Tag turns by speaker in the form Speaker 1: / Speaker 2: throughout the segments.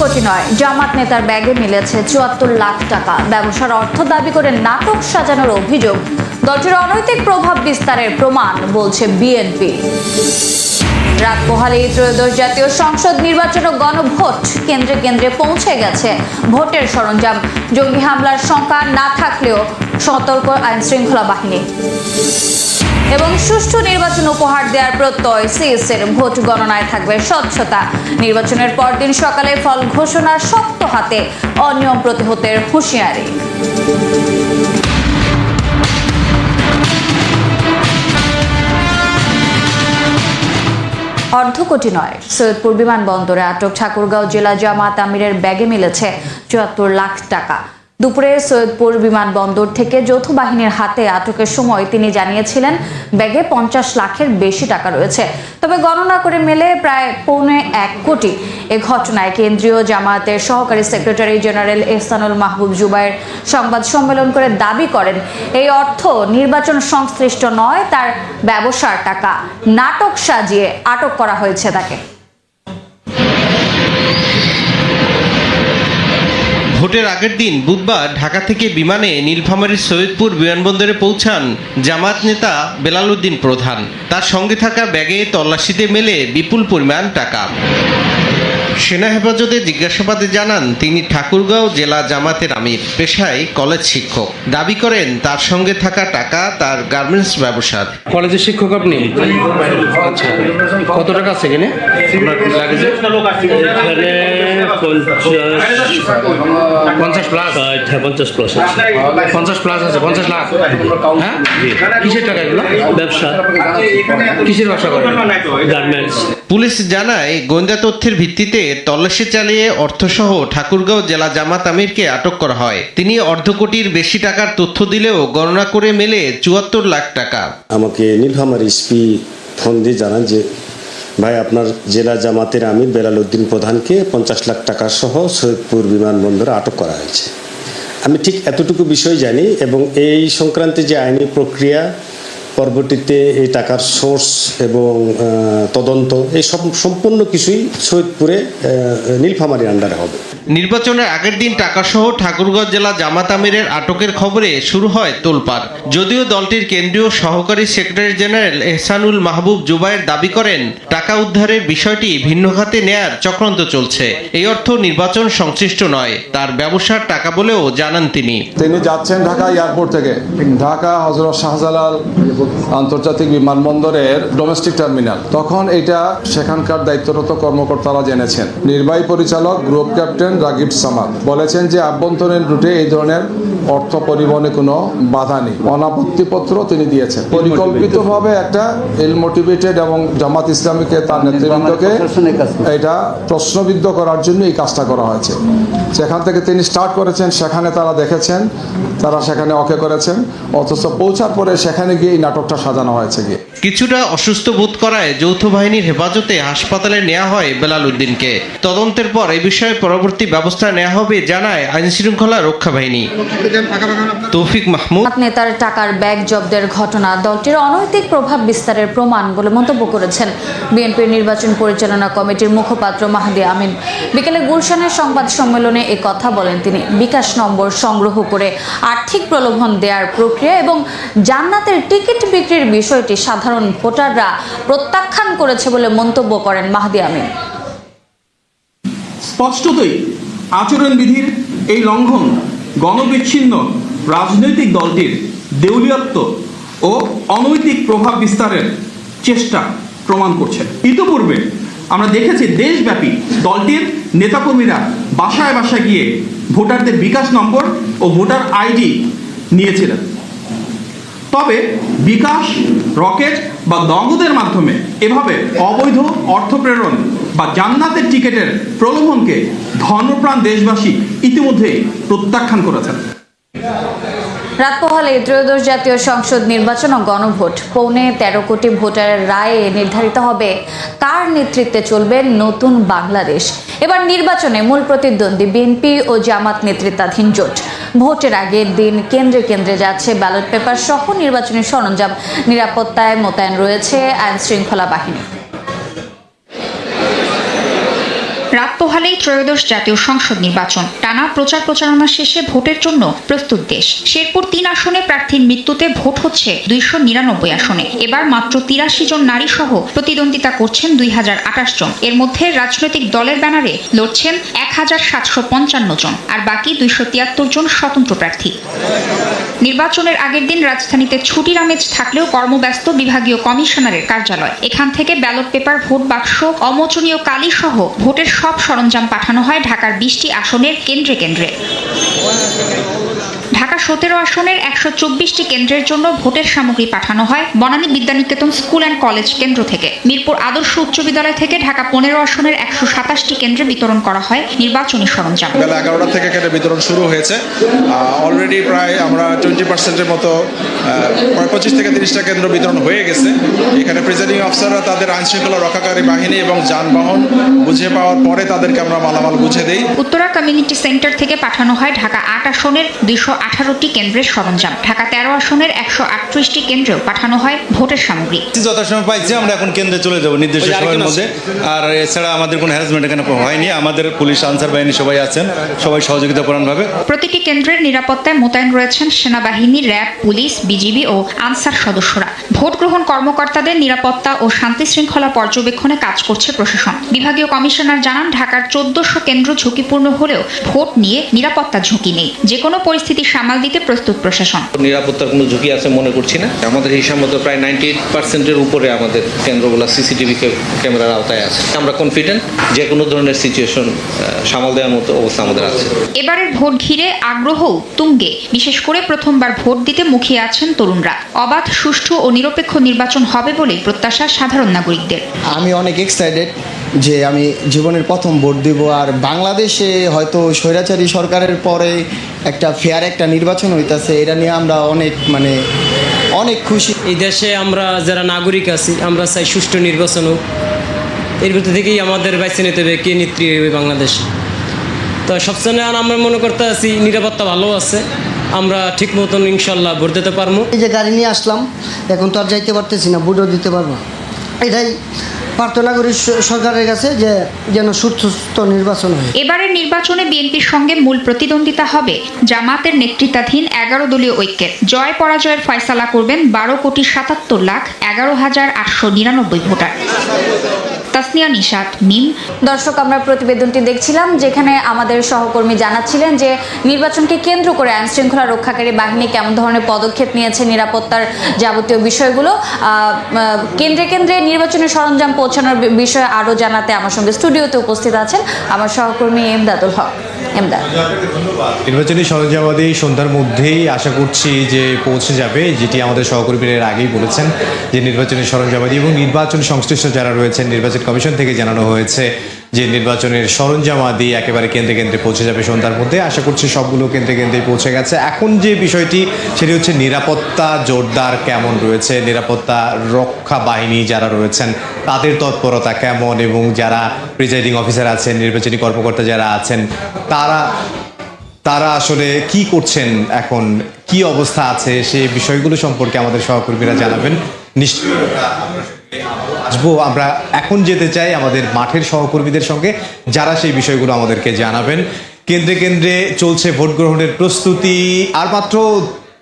Speaker 1: কোটি নয়, জামাত নেতার ব্যাগে মিলেছে ৭৪ লাখ টাকা। ব্যবসার অর্থ দাবি করে নাটক সাজানোর অভিযোগ, দলটির অনৈতিক প্রভাব বিস্তারের প্রমাণ বলছে বিএনপি। রাত পোহালেই ত্রয়োদশ জাতীয় সংসদ নির্বাচন ও গণভোট কেন্দ্রে কেন্দ্রে পৌঁছে গেছে ভোটের সরঞ্জাম। জঙ্গি হামলার শঙ্কা না থাকলেও সতর্ক আইন শৃঙ্খলা বাহিনী এবং সুষ্ঠু নির্বাচন উপহার দেওয়ার প্রত্যয় সিএসের। ভোট গণনায় থাকবে স্বচ্ছতা। নির্বাচনের পরদিন সকালে ফল ঘোষণার শক্ত হাতে অনিয়ম প্রতিহতের হুঁশিয়ারি। অর্ধ কোটি নয়, সৈয়দপুর বিমানবন্দরে আটক ঠাকুরগাঁও জেলা জামাত আমিরের ব্যাগে মিলেছে ৭৪ লাখ টাকা। দুপুরে সৈয়দপুর বিমানবন্দর থেকে যৌথ বাহিনীর হাতে আটকের সময় তিনি জানিয়েছিলেন ব্যাগে ৫০ লাখের বেশি টাকা রয়েছে, তবে গণনা করে মেলে প্রায় ১.৫ কোটি। এ ঘটনায় কেন্দ্রীয় জামায়াতের সহকারী সেক্রেটারি জেনারেল এহসানুল মাহবুব জুবায়ের সংবাদ সম্মেলন করে দাবি করেন এই অর্থ নির্বাচন সংশ্লিষ্ট নয়, তার ব্যবসার টাকা। নাটক সাজিয়ে আটক করা হয়েছে তাকে।
Speaker 2: ভোটের আগের দিন বুধবার ঢাকা থেকে বিমানে নীলফামারীর সৈয়দপুর বিমানবন্দরে পৌঁছান জামাত নেতা বেলাল উদ্দিন প্রধান। তার সঙ্গে থাকা ব্যাগে তল্লাশিতে মেলে বিপুল পরিমাণ টাকা। সেনা হেফাজতে জিজ্ঞাসাবাদে জানান তিনি ঠাকুরগাঁও জেলা জামাতের আমির, পেশায় কলেজ শিক্ষক। দাবি করেন তার সঙ্গে থাকা টাকা তার গার্মেন্টস ব্যবসার।
Speaker 3: কলেজের শিক্ষক আপনি? আচ্ছা, কত টাকা আছে এখানে? লাগেছে এখানে 50 প্লাস। 50 প্লাস আছে। 50 প্লাস আছে, 50 লাখ। হ্যাঁ, কিসের টাকা এগুলো? ব্যবসা। কিসের ব্যবসা করেন? গার্মেন্টস।
Speaker 2: পুলিশ জানায় গোয়েন্দা তথ্যের ভিত্তিতে তল্লাশি চালিয়ে অর্থসহ ঠাকুরগাঁও জেলা জামাত আমিরকে আটক করা হয়। তিনি অর্ধ কোটির বেশি টাকার তথ্য দিলেও গণনা করে মেলে ৭৪ লাখ টাকা।
Speaker 4: আমাকে নীলফামারী এসপি ফোন দিয়ে জানান যে ভাই, আপনার জেলা জামাতের আমির বেলাল উদ্দিন প্রধানকে ৫০ লাখ টাকা সহ সৈয়দপুর বিমানবন্দরে আটক করা হয়েছে। আমি ঠিক এতটুকু বিষয় জানি এবং এই সংক্রান্তে যে আইনি প্রক্রিয়া, পরবর্তীতে এই টাকার সোর্স এবং তদন্ত, এই সব সম্পূর্ণ কিছুই সৈয়দপুরে নীলফামারীর আন্ডারে হবে।
Speaker 2: নির্বাচনের আগের দিন টাকাসহ ঠাকুরগাঁও জেলা জামাত আমিরের আটকের খবরে শুরু হয় তোলপাড়। যদিও দলটির কেন্দ্রীয় সহকারী সেক্রেটারি জেনারেল এহসানুল মাহবুব জুবায়ের দাবি করেন টাকা উদ্ধারের বিষয়টি ভিন্ন খাতে নেয়ার চক্রান্ত চলছে। এই অর্থ নির্বাচন সংশ্লিষ্ট নয়, তার ব্যবসার টাকা বলেও জানান তিনি।
Speaker 5: তিনি যাচ্ছেন ঢাকা এয়ারপোর্ট থেকে ঢাকা হযরত শাহজালাল আন্তর্জাতিক বিমানবন্দরের ডোমেস্টিক টার্মিনাল। তখন এটা সেখানকার দায়িত্বরত কর্মকর্তারা জেনেছেন। নির্বাহী পরিচালক গ্রুপ ক্যাপ্টেন রাগিব সামাদ বলেছেন যে আভ্যন্তরীণ রুটে এই ধরনের অর্থ পরিবহনে কোনো বাধা নেই। অনাপত্তিপত্র তিনি দিয়েছেন। পরিকল্পিতভাবে একটা ইল মোটিভেটেড এবং জামাত ইসলামীকে তার নেতৃবৃন্দকে এটা প্রশ্নবিদ্ধ করার জন্য এই কাজটা করা হয়েছে। সেখান থেকে তিনি স্টার্ট করেছেন, সেখানে তারা দেখেছেন, তারা সেখানে ওকে করেছেন, অথচ পৌঁছার পরে সেখানে গিয়ে এই নাটকটা সাজানো হয়েছে। গিয়ে
Speaker 2: কিছুটা অসুস্থ বোধ করায় যৌথ বাহিনীর হেফাজতে হাসপাতালে নেওয়া হয় বেলাল উদ্দিনকে। তদন্তের পর এই বিষয়ে পরবর্তী ব্যবস্থা নেওয়া হবে জানায় আইন শৃঙ্খলা রক্ষা বাহিনী। তৌফিক মাহমুদ।
Speaker 1: নেতার টাকার ব্যাগ জব্দের ঘটনা দলটির অনৈতিক প্রভাব বিস্তারের প্রমাণ বলে মন্তব্য করেছেন বিএনপির নির্বাচন পরিচালনা কমিটির মুখপাত্র মাহদি আমিন। বিকেলে গুলশানের সংবাদ সম্মেলনে এ কথা বলেন তিনি। বিকাশ নম্বর সংগ্রহ করে আর্থিক প্রলোভন দেওয়ার প্রক্রিয়া এবং জান্নাতের টিকিট বিক্রির বিষয়টি সাধারণ ভোটাররা প্রত্যাখ্যান করেছে বলে মন্তব্য করেন মাহদি আমিন।
Speaker 6: স্পষ্টতই আচরণবিধির এই লঙ্ঘন গণবিচ্ছিন্ন রাজনৈতিক দলটির দেউলিয়ত্ব ও অনৈতিক প্রভাব বিস্তারের চেষ্টা প্রমাণ করছে। ইতিপূর্বে আমরা দেখেছি দেশব্যাপী দলটির নেতাকর্মীরা বাসায় বাসায় গিয়ে ভোটারদের বিকাশ নম্বর ও ভোটার আইডি নিয়েছিলেন। তবে বিকাশ, রকেট বা নগদের মাধ্যমে এভাবে অবৈধ অর্থ প্রেরণ বা জান্নাতের টিকিটের প্রলোভনকে ধর্মপ্রাণ দেশবাসী ইতিমধ্যে প্রত্যাখ্যান করেছেন।
Speaker 1: রাত পোহালে ত্রয়োদশ জাতীয় সংসদ নির্বাচন ও গণভোট। 13.25 কোটি ভোটারের রায়ে নির্ধারিত হবে কার নেতৃত্বে চলবে নতুন বাংলাদেশ। এবার নির্বাচনে মূল প্রতিদ্বন্দ্বী বিএনপি ও জামাত নেতৃত্বাধীন জোট। ভোটের আগের দিন কেন্দ্রে কেন্দ্রে যাচ্ছে ব্যালট পেপার সহ নির্বাচনী সরঞ্জাম। নিরাপত্তায় মোতায়েন রয়েছে আইন শৃঙ্খলা বাহিনী।
Speaker 7: রাত পোহালেই ত্রয়োদশ জাতীয় সংসদ নির্বাচন। টানা প্রচার প্রচারণা শেষে ভোটের জন্য প্রস্তুত দেশ। শেরপুর 3 আসনে প্রার্থীর মৃত্যুতে ভোট হচ্ছে 299 আসনে। এবার মাত্র 83 জন নারী সহ প্রতিদ্বন্দ্বিতা করছেন 2028 জন। এর মধ্যে রাজনৈতিক দলের ব্যানারে লড়ছেন 1755 জন, আর বাকি 273 জন স্বতন্ত্র প্রার্থী। নির্বাচনের আগের দিন রাজধানীতে ছুটির আমেজ থাকলেও কর্মব্যস্ত বিভাগীয় কমিশনারের কার্যালয়। এখান থেকে ব্যালট পেপার, ভোট বাক্স, অমোচনীয় কালি সহ ভোটের সব সরঞ্জাম পাঠানো হয় ঢাকার 20টি আসনের কেন্দ্রে কেন্দ্রে। ঢাকা 17 আসনের 124টি কেন্দ্রের জন্য ভোটের সামগ্রী পাঠানো হয় Banani Vidyaniketan school and college কেন্দ্র থেকে। মিরপুর আদর্শ উচ্চ বিদ্যালয় থেকে ঢাকা 15 আসনের 127টি কেন্দ্রে বিতরণ করা হয় নির্বাচনী সরঞ্জাম।
Speaker 8: বেলা 11টা থেকে কেন্দ্র বিতরণ শুরু হয়েছে। অলরেডি প্রায় আমরা 20%-এর মতো, প্রায় 25 থেকে 30টা কেন্দ্র বিতরণ হয়ে গেছে। এখানে প্রিজাইডিং অফিসাররা তাদের আইনশৃঙ্খলা রক্ষাকারী বাহিনী এবং যানবাহন বুঝে পাওয়ার পরে তাদেরকে আমরা মালামাল বুঝে দেই।
Speaker 7: উত্তরা কমিউনিটি সেন্টার থেকে পাঠানো হয় ঢাকা 8 আসনের 218টি কেন্দ্রের সরঞ্জাম। ঢাকা 13 আসনের 138টি কেন্দ্রেও পাঠানো হয় ভোটের সামগ্রী।
Speaker 9: যথাসময় পাইছি আমরা এখন কেন্দ্রে চলে যাব নির্দিষ্ট সময়ের মধ্যে। আর এছাড়া আমাদের কোনো হ্যারাসমেন্ট এখানে হয়নি। আমাদের পুলিশ, আনসার বাহিনী সবাই আছেন, সবাই সহযোগিতা করেনভাবে।
Speaker 7: প্রতিটি কেন্দ্রের নিরাপত্তায় মোতায়েন রয়েছেন সেনাবাহিনী, র্যাব, পুলিশ, বিজিবি ও আনসার সদস্যরা। ভোট গ্রহণ কর্মকর্তাদের নিরাপত্তা ও শান্তি শৃঙ্খলা পর্যবেক্ষণে কাজ করছে প্রশাসন। বিভাগীয় কমিশনার জানান, ঢাকার 1400 কেন্দ্র ঝুঁকিপূর্ণ হলেও ভোট নিয়ে নিরাপত্তা ঝুঁকি নেই। যে কোনো পরিস্থিতি সামাল দিতে প্রস্তুত প্রশাসন।
Speaker 3: নিরাপত্তার কোনো ঝুঁকি আছে মনে করছি না। আমাদের হিসাব মতো প্রায় 98%-এর উপরে আমাদের কেন্দ্রগুলো সিসিটিভি ক্যামেরার আওতায় আছে। আমরা কনফিডেন্ট যে কোনো ধরনের সিচুয়েশন সামাল দেওয়ার মতো অবস্থা আমাদের আছে।
Speaker 7: এবারের ভোট ঘিরে আগ্রহ তুঙ্গে। বিশেষ করে প্রথমবার ভোট দিতে মুখিয়ে আছেন তরুণরা। অবাধ, সুষ্ঠু ও নিরপেক্ষ নির্বাচন হবে বলে প্রত্যাশা সাধারণ নাগরিকদের।
Speaker 10: আমি অনেক এক্সাইটেড যে আমি জীবনের প্রথম ভোট দিব। আর বাংলাদেশে হয়তো স্বৈরাচারী সরকারের পরে একটা ফেয়ার একটা নির্বাচন হইতাছে, এটা নিয়ে আমরা অনেক খুশি।
Speaker 11: এই দেশে আমরা যারা নাগরিক আছি, আমরা চাই সুষ্ঠু নির্বাচন হোক। এর ভিতর থেকেই আমাদের বেছে নিতে হবে কে নেত্রী হবে বাংলাদেশ। তো সবসময় আমরা মনে করতে আছি নিরাপত্তা ভালো আছে, আমরা ঠিক মতন ইনশাল্লাহ ভোট দিতে পারবো।
Speaker 10: এই যে গাড়ি নিয়ে আসলাম, এখন তো আর যাইতে পারতেছি না, ভোটও দিতে পারবো। এটাই প্রার্থনা করি সরকারের কাছে যে যেন সুস্থ নির্বাচন হয়।
Speaker 7: এবারের নির্বাচনে বিএনপির সঙ্গে মূল প্রতিদ্বন্দ্বিতা হবে জামাতের নেতৃত্বাধীন 11 দলীয় ঐক্যের। জয় পরাজয়ের ফয়সালা করবেন 12,77,11,899 ভোটার। তাসনিয়া নিশাত, মিম।
Speaker 1: দর্শক, আমরা প্রতিবেদনটি দেখছিলাম, যেখানে আমাদের সহকর্মী জানাচ্ছিলেন যে নির্বাচনকে কেন্দ্র করে আইন শৃঙ্খলা রক্ষাকারী বাহিনী কেমন ধরনের পদক্ষেপ নিয়েছে, নিরাপত্তার যাবতীয় বিষয়গুলো। কেন্দ্রে কেন্দ্রে নির্বাচনের সরঞ্জাম পৌঁছানোর বিষয়ে আরও জানাতে আমার সঙ্গে স্টুডিওতে উপস্থিত আছেন আমার সহকর্মী এমদাদুল হক। এমদাদ,
Speaker 12: নির্বাচনী সরঞ্জামাদি সন্ধ্যার মধ্যেই আশা করছি যে পৌঁছে যাবে, যেটি আমাদের সহকর্মীরা আগেই বলেছেন যে নির্বাচনী সরঞ্জামাদি এবং নির্বাচন সংশ্লিষ্ট যারা রয়েছেন নির্বাচন কমিশন থেকে জানানো হয়েছে যে নির্বাচনের সরঞ্জামাদি একেবারে কেন্দ্রে কেন্দ্রে পৌঁছে যাবে সন্ধ্যার মধ্যে। আশা করছি সবগুলো কেন্দ্রে কেন্দ্রে পৌঁছে গেছে। এখন যে বিষয়টি সেটি হচ্ছে নিরাপত্তা জোরদার কেমন রয়েছে, নিরাপত্তা রক্ষা বাহিনী যারা রয়েছেন তাদের তৎপরতা কেমন, এবং যারা প্রিজাইডিং অফিসার আছেন, নির্বাচনী কর্মকর্তা যারা আছেন তারা আসলে কি করছেন, এখন কি অবস্থা আছে, সেই বিষয়গুলো সম্পর্কে আমাদের সহকর্মীরা জানাবেন। আসবো, আমরা এখন যেতে চাই আমাদের মাঠের সহকর্মীদের সঙ্গে, যারা সেই বিষয়গুলো আমাদেরকে জানাবেন। কেন্দ্রে কেন্দ্রে চলছে ভোট গ্রহণের প্রস্তুতি। আর মাত্র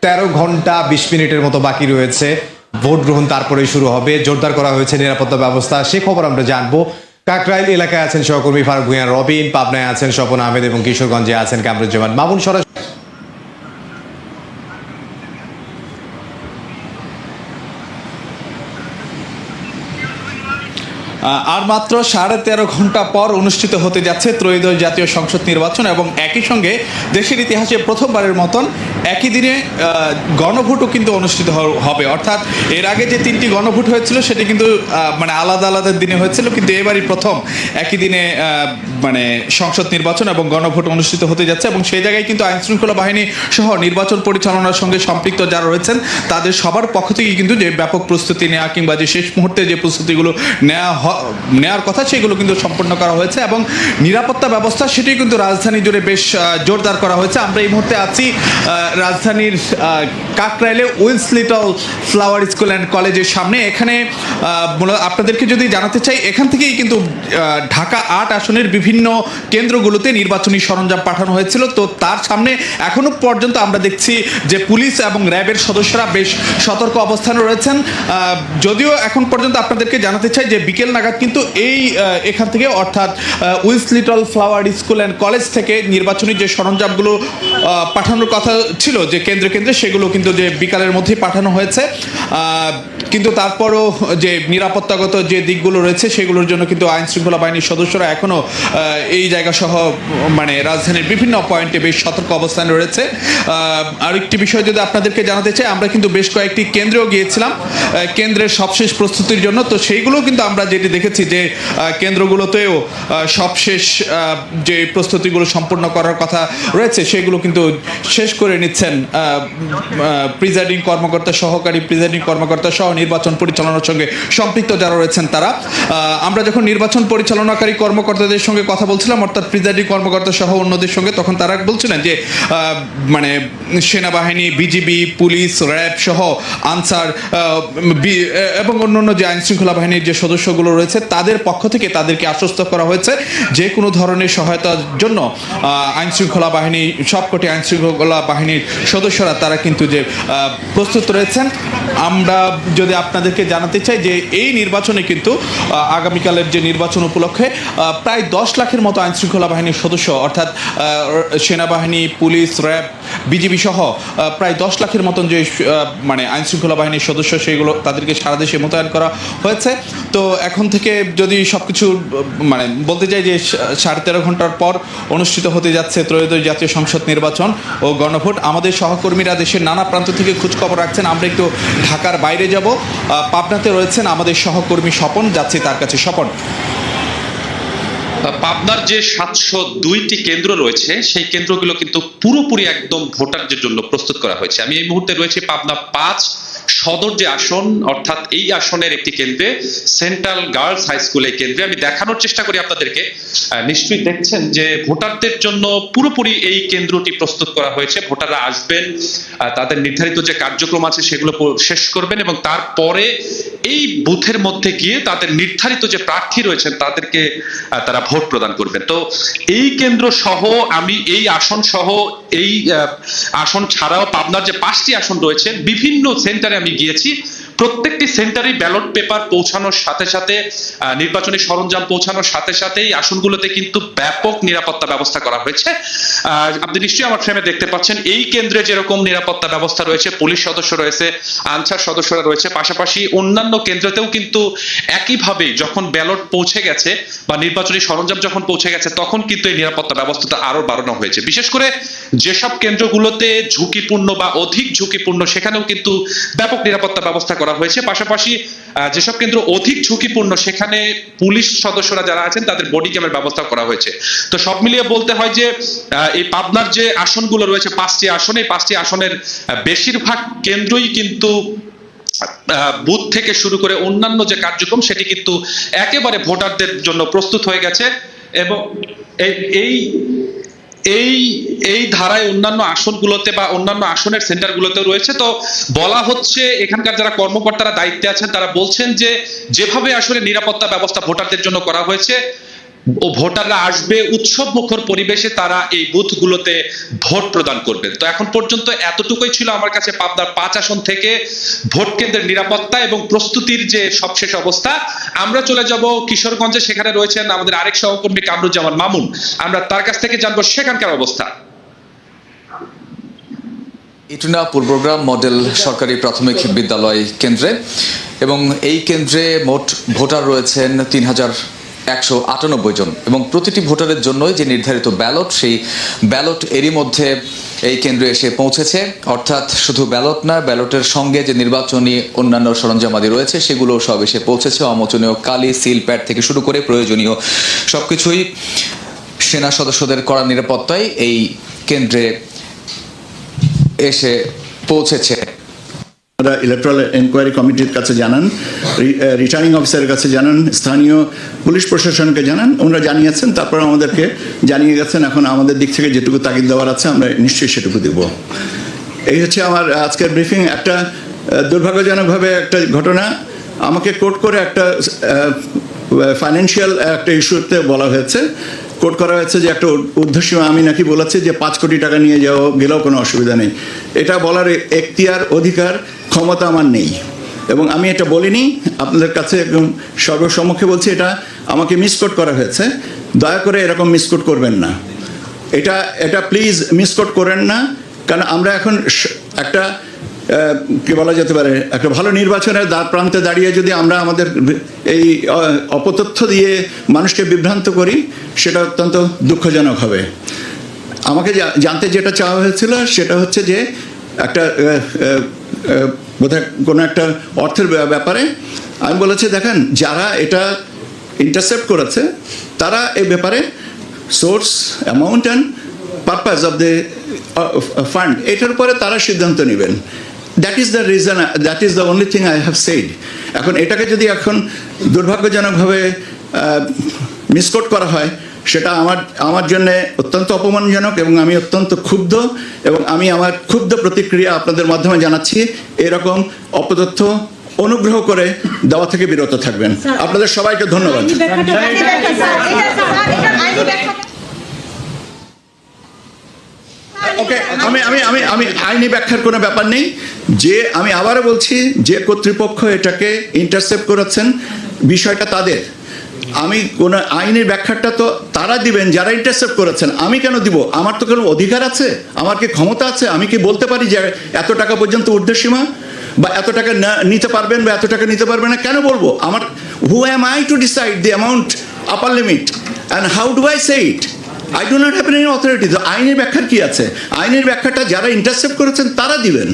Speaker 12: 13 ঘন্টা 20 মিনিটের মতো বাকি রয়েছে ভোট গ্রহণ, তারপরেই শুরু হবে। জোরদার করা হয়েছে নিরাপত্তা ব্যবস্থা, সে খবর আমরা জানবো। কাকরাইল এলাকায় আছেন সহকর্মী ফারুক ভূঁইয়া রবিন, পাবনায় আছেন স্বপন আহমেদ এবং কিশোরগঞ্জে আছেন কামরুজ্জামান মামুন।
Speaker 6: আর মাত্র 13.5 ঘন্টা পর অনুষ্ঠিত হতে যাচ্ছে ত্রয়োদশ জাতীয় সংসদ নির্বাচন, এবং একই সঙ্গে দেশের ইতিহাসে প্রথমবারের মতন একই দিনে গণভোটও কিন্তু অনুষ্ঠিত হবে। অর্থাৎ এর আগে যে 3টি গণভোট হয়েছিল সেটি কিন্তু আলাদা আলাদা দিনে হয়েছিল, কিন্তু এবারই প্রথম একই দিনে সংসদ নির্বাচন এবং গণভোট অনুষ্ঠিত হতে যাচ্ছে। এবং সেই জায়গায় কিন্তু আইনশৃঙ্খলা বাহিনী সহ নির্বাচন পরিচালনার সঙ্গে সম্পৃক্ত যারা রয়েছেন তাদের সবার পক্ষ থেকে কিন্তু যে ব্যাপক প্রস্তুতি নেওয়া কিংবা যে শেষ মুহূর্তে যে প্রস্তুতিগুলো নেওয়া হয় নেওয়ার কথা সেগুলো কিন্তু সম্পন্ন করা হয়েছে এবং নিরাপত্তা ব্যবস্থা সেটি কিন্তু রাজধানী জুড়ে বেশ জোরদার করা হয়েছে। আমরা এই মুহূর্তে আছি রাজধানীর কাকরাইলে Wills little flower school and কলেজের সামনে। এখানে আপনাদেরকে যদি জানাতে চাই, এখান থেকেই কিন্তু ঢাকা ৮ আসনের বিভিন্ন কেন্দ্রগুলোতে নির্বাচনী সরঞ্জাম পাঠানো হয়েছিল। তো তার সামনে এখনো পর্যন্ত আমরা দেখছি যে পুলিশ এবং র্যাবের সদস্যরা বেশ সতর্ক অবস্থানে রয়েছেন। যদিও এখন পর্যন্ত আপনাদেরকে জানাতে চাই যে বিকেল নাগাদ কিন্তু এখান থেকে অর্থাৎ Wills little flower school and college থেকে নির্বাচনী যে সরঞ্জামগুলো পাঠানোর কথা ছিল যে কেন্দ্রে কেন্দ্রে, সেগুলো কিন্তু যে বিকালের মধ্যেই পাঠানো হয়েছে। কিন্তু তারপরও যে নিরাপত্তাগত যে দিকগুলো রয়েছে সেগুলোর জন্য কিন্তু আইন শৃঙ্খলা বাহিনীর সদস্যরা এখনও এই জায়গা সহ মানে রাজধানীর বিভিন্ন পয়েন্টে বেশ সতর্ক অবস্থানে রয়েছে। আরেকটি বিষয় যদি আপনাদেরকে জানাতে চাই, আমরা কিন্তু বেশ কয়েকটি কেন্দ্রেও গিয়েছিলাম কেন্দ্রের সবশেষ প্রস্তুতির জন্য। তো সেইগুলো কিন্তু আমরা যেটি দেখেছি যে কেন্দ্রগুলোতেও সবশেষ যে প্রস্তুতিগুলো সম্পূর্ণ করার কথা রয়েছে সেগুলো কিন্তু শেষ করে নিচ্ছেন প্রিজাইডিং কর্মকর্তা, সহকারী প্রিজাইডিং কর্মকর্তা সহ নির্বাচন পরিচালনার সঙ্গে সম্পৃক্ত যারা রয়েছেন তারা। আমরা যখন নির্বাচন পরিচালনাকারী কর্মকর্তাদের সঙ্গে কথা বলছিলাম অর্থাৎ প্রিজাইডিং কর্মকর্তা সহ অন্যদের সঙ্গে, তখন তারা বলছিলেন যে মানে সেনাবাহিনী, বিজিবি, পুলিশ, র্যাব সহ আনসার এবং অন্যান্য যে আইন শৃঙ্খলা বাহিনীর যে সদস্যগুলো রয়েছে তাদের পক্ষ থেকে তাদেরকে আশ্বস্ত করা হয়েছে যে কোনো ধরনের সহায়তার জন্য আইন শৃঙ্খলা বাহিনী, সবকটি আইন শৃঙ্খলা বাহিনীর সদস্যরা তারা কিন্তু যে প্রস্তুত রয়েছেন। আমরা যদি আপনাদেরকে জানাতে চাই যে এই নির্বাচনে কিন্তু আগামীকালের যে নির্বাচন উপলক্ষে প্রায় 10 লাখের মতো আইন শৃঙ্খলা বাহিনীর সদস্য অর্থাৎ সেনাবাহিনী, পুলিশ, র্যাব, বিজিবি সহ প্রায় 10 লাখের মতন যে মানে আইন শৃঙ্খলা বাহিনীর সদস্য সেগুলো তাদেরকে সারা দেশে মোতায়েন করা হয়েছে। তো এখন থেকে যদি সব কিছু মানে বলতে চাই যে 13.5 ঘন্টার পর অনুষ্ঠিত হতে যাচ্ছে ত্রয়োদশ জাতীয় সংসদ নির্বাচন ও গণভোট। আমাদের সহকর্মীরা দেশের নানা প্রান্ত থেকে খোঁজখবর রাখছেন। আমরা একটু ঢাকার বাইরে যাব, পাবনাতে রয়েছেন আমাদের সহকর্মী স্বপন, যাচ্ছি তার কাছে। স্বপন,
Speaker 13: পাবনার যে 702টি কেন্দ্র রয়েছে সেই কেন্দ্রগুলো কিন্তু পুরোপুরি একদম ভোটারদের জন্য প্রস্তুত করা হয়েছে। আমি এই মুহূর্তে রয়েছে পাবনা 5 সদর যে আসন, অর্থাৎ এই আসনের একটি কেন্দ্রে, সেন্ট্রাল গার্লস হাই স্কুল এই কেন্দ্রে। আমি দেখানোর চেষ্টা করি আপনাদেরকে, নিশ্চয়ই দেখছেন যে ভোটারদের জন্য পুরোপুরি এই কেন্দ্রটি প্রস্তুত করা হয়েছে। ভোটাররা আসবেন, তাদের নির্ধারিত যে কার্যক্রম আছে সেগুলো শেষ করবেন এবং তারপরে এই বুথের মধ্যে গিয়ে তাদের নির্ধারিত যে প্রার্থী রয়েছেন তাদেরকে তারা ভোট প্রদান করবেন। তো এই কেন্দ্র সহ আমি এই আসন সহ এই আসন ছাড়াও পাবনার যে 5টি আসন রয়েছে বিভিন্ন সেন্টারে আমি গিয়েছি। প্রত্যেকটি সেন্টারে ব্যালট পেপার পৌঁছানোর সাথে সাথে, নির্বাচনী সরঞ্জাম পৌঁছানোর সাথে সাথেই আসনগুলোতে কিন্তু ব্যাপক নিরাপত্তা ব্যবস্থা করা হয়েছে। আপনি নিশ্চয়ই আমার ফ্রেমে দেখতে পাচ্ছেন এই কেন্দ্রে যেরকম নিরাপত্তা ব্যবস্থা রয়েছে, পুলিশ সদস্য রয়েছে, আনসার সদস্যরা রয়েছে, পাশাপাশি অন্যান্য কেন্দ্রতেও কিন্তু একইভাবে যখন ব্যালট পৌঁছে গেছে বা নির্বাচনী সরঞ্জাম যখন পৌঁছে গেছে তখন কিন্তু এই নিরাপত্তা ব্যবস্থাটা আরো বাড়ানো হয়েছে। বিশেষ করে যেসব কেন্দ্রগুলোতে ঝুঁকিপূর্ণ বা অধিক ঝুঁকিপূর্ণ সেখানেও কিন্তু ব্যাপক নিরাপত্তা ব্যবস্থা করা হয়েছে। পাশাপাশি যেসব কেন্দ্র অধিক ঝুঁকিপূর্ণ সেখানে পুলিশ সদস্যরা যারা আছেন তাদের বডি ক্যামের ব্যবস্থা করা হয়েছে। তো সব মিলিয়ে বলতে হয় যে এই পাবনার যে আসনগুলো রয়েছে 5টি আসন, এই 5টি আসনের বেশিরভাগ কেন্দ্রই কিন্তু বুথ থেকে শুরু করে অন্যান্য যে কার্যক্রম সেটি কিন্তু একেবারে ভোটারদের জন্য প্রস্তুত হয়ে গেছে। এবং এই ধারায় অন্যান্য আসনগুলোতে বা অন্যান্য আসনের সেন্টারগুলোতেও রয়েছে। তো বলা হচ্ছে এখানকার যারা কর্মকর্তারা দায়িত্বে আছেন তারা বলছেন যে যেভাবে আসলে নিরাপত্তা ব্যবস্থা ভোটারদের জন্য করা হয়েছে ও ভোটাররা আসবে উৎসব মুখর পরিবেশে তারা এই বুথগুলোতে ভোট প্রদান করবেন। তো এখন পর্যন্ত এতটুকুই ছিল আমার কাছে পাবনার 5 আসন থেকে ভোট কেন্দ্রের নিরাপত্তা এবং প্রস্তুতির যে সবশেষ অবস্থা। আমরা চলে যাব কিশোরগঞ্জে, সেখানে রয়েছেন আমাদের আরেক সহকর্মী কামরুজ্জামান মামুন। আমরা তার কাছ থেকে জানবো সেখানকার অবস্থা।
Speaker 14: ইটুনা পূর্বগ্রাম মডেল সরকারি প্রাথমিক বিদ্যালয় কেন্দ্রে, এবং এই কেন্দ্রে মোট ভোটার রয়েছেন 3198 জন এবং প্রতিটি ভোটারের জন্যই যে নির্ধারিত ব্যালট, সেই ব্যালট এরই মধ্যে এই কেন্দ্রে এসে পৌঁছেছে। অর্থাৎ শুধু ব্যালট না, ব্যালটের সঙ্গে যে নির্বাচনী অন্যান্য সরঞ্জামাদি রয়েছে সেগুলো সব এসে পৌঁছেছে। অমোচনীয় কালি, সিল প্যাড থেকে শুরু করে প্রয়োজনীয় সবকিছুই সেনা সদস্যদের কড়া নিরাপত্তায় এই কেন্দ্রে এসে পৌঁছেছে।
Speaker 15: আপনারা ইলেকট্রাল এনকোয়ারি কমিটির কাছে জানান, রিটার্নিং অফিসারের কাছে জানান, স্থানীয় পুলিশ প্রশাসনকে জানান, ওনারা জানিয়েছেন, তারপর আমাদেরকে জানিয়ে গেছেন। এখন আমাদের দিক থেকে যেটুকু তাগিদ দেওয়ার আছে আমরা নিশ্চয়ই সেটুকু দেব। এই হচ্ছে আমার আজকের ব্রিফিং। একটা দুর্ভাগ্যজনকভাবে একটা ঘটনা, আমাকে কোর্ট করে একটা ফাইন্যান্সিয়াল একটা ইস্যুতে বলা হয়েছে, কোর্ট করা হয়েছে যে একটা ঊর্ধ্বসীমা আমি নাকি বলেছি যে 5 কোটি টাকা নিয়ে গেলেও কোনো অসুবিধা নেই। এটা বলার এখতিয়ার, অধিকার, ক্ষমতা আমার নেই এবং আমি এটা বলিনি। আপনাদের কাছে একদম সর্বসম্মুখে বলছি, এটা আমাকে মিসকোট করা হয়েছে। দয়া করে এরকম মিসকোট করবেন না, এটা প্লিজ মিসকোট করেন না। কারণ আমরা এখন একটা কি বলা যেতে পারে, একটা ভালো নির্বাচনের দ্বার প্রান্তে দাঁড়িয়ে যদি আমরা আমাদের এই অপতথ্য দিয়ে মানুষকে বিভ্রান্ত করি, সেটা অত্যন্ত দুঃখজনক হবে। আমাকে জানতে যেটা চাওয়া হয়েছিল সেটা হচ্ছে যে একটা বোধহয় কোনো একটা অর্থের ব্যাপারে আমি বলেছি, দেখেন যারা এটা ইন্টারসেপ্ট করেছে তারা এই ব্যাপারে source, amount and purpose of the fund, এটার উপরে তারা সিদ্ধান্ত নেবেন। That is the reason, that is the only thing I have said. এখন এটাকে যদি এখন দুর্ভাগ্যজনকভাবে মিসকোট করা হয়, সেটা আমার জন্য অত্যন্ত অপমানজনক এবং আমি অত্যন্ত ক্ষুব্ধ এবং আমি আমার ক্ষুব্ধ প্রতিক্রিয়া আপনাদের মাধ্যমে জানাচ্ছি। এরকম অপতথ্য অনুগ্রহ করে দেওয়া থেকে বিরত থাকবেন। আপনাদের সবাইকে ধন্যবাদ। ওকে, আমি আইনি ব্যাখ্যার কোনো ব্যাপার নেই। যে আমি আবারও বলছি, যে কর্তৃপক্ষ এটাকে ইন্টারসেপ্ট করেছেন বিষয়টা তাদের। আমি কোনো আইনের ব্যাখ্যাটা তো তারা দিবেন যারা ইন্টারসেপ্ট করেছেন, আমি কেন দিব? আমার তো কোনো অধিকার আছে, আমার কি ক্ষমতা আছে? আমি কি বলতে পারি যে এত টাকা পর্যন্ত ঊর্ধ্বসীমা, বা এত টাকা নিতে পারবেন বা এত টাকা নিতে পারবেন না? কেন বলবো? আমার who am I to decide the amount, upper limit, and how do I say it? I do not have any authority. তো আইনের ব্যাখ্যার কি আছে? আইনের ব্যাখ্যাটা যারা ইন্টারসেপ্ট করেছেন তারা দিবেন,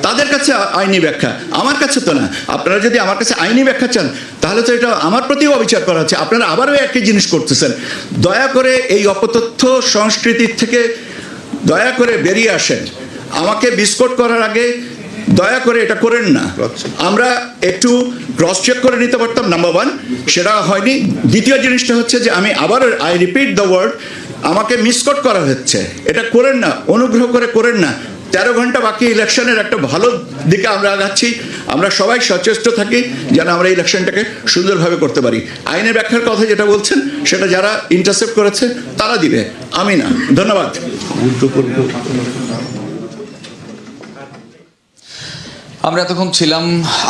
Speaker 15: তাদের কাছে আইনি ব্যাখ্যা, আমার কাছে তো না। আপনারা যদি আমার কাছে আইনি ব্যাখ্যা চান তাহলে তো এটা আমার প্রতিও অবিচার করা হচ্ছে। আপনারা আবারও একই জিনিস করতেছেন। দয়া করে এই অপতথ্য সংস্কৃতির থেকে দয়া করে বেরিয়ে আসেন। আমাকে বিস্কোট করার আগে দয়া করে এটা করেন না। আমরা একটু ক্রস চেক করে নিতে পারতাম, নাম্বার 1, সেটা হয়নি। দ্বিতীয় জিনিসটা হচ্ছে যে আমি আবার আই রিপিট দ্য ওয়ার্ড, আমাকে মিসকোট করা হচ্ছে। এটা করেন না, অনুগ্রহ করে করেন না। 13 ঘন্টা বাকি ইলেকশনের, একটা ভালো দিকে আমরা আগাচ্ছি। আমরা সবাই সচেষ্ট থাকি যেন আমরা ইলেকশনটাকে সুন্দরভাবে করতে পারি। আইনের ব্যাখ্যার কথা যেটা বলছেন সেটা যারা ইন্টারসেপ্ট করেছে তারা দিবে, আমি না। ধন্যবাদ।
Speaker 14: আমরা এতক্ষণ ছিলাম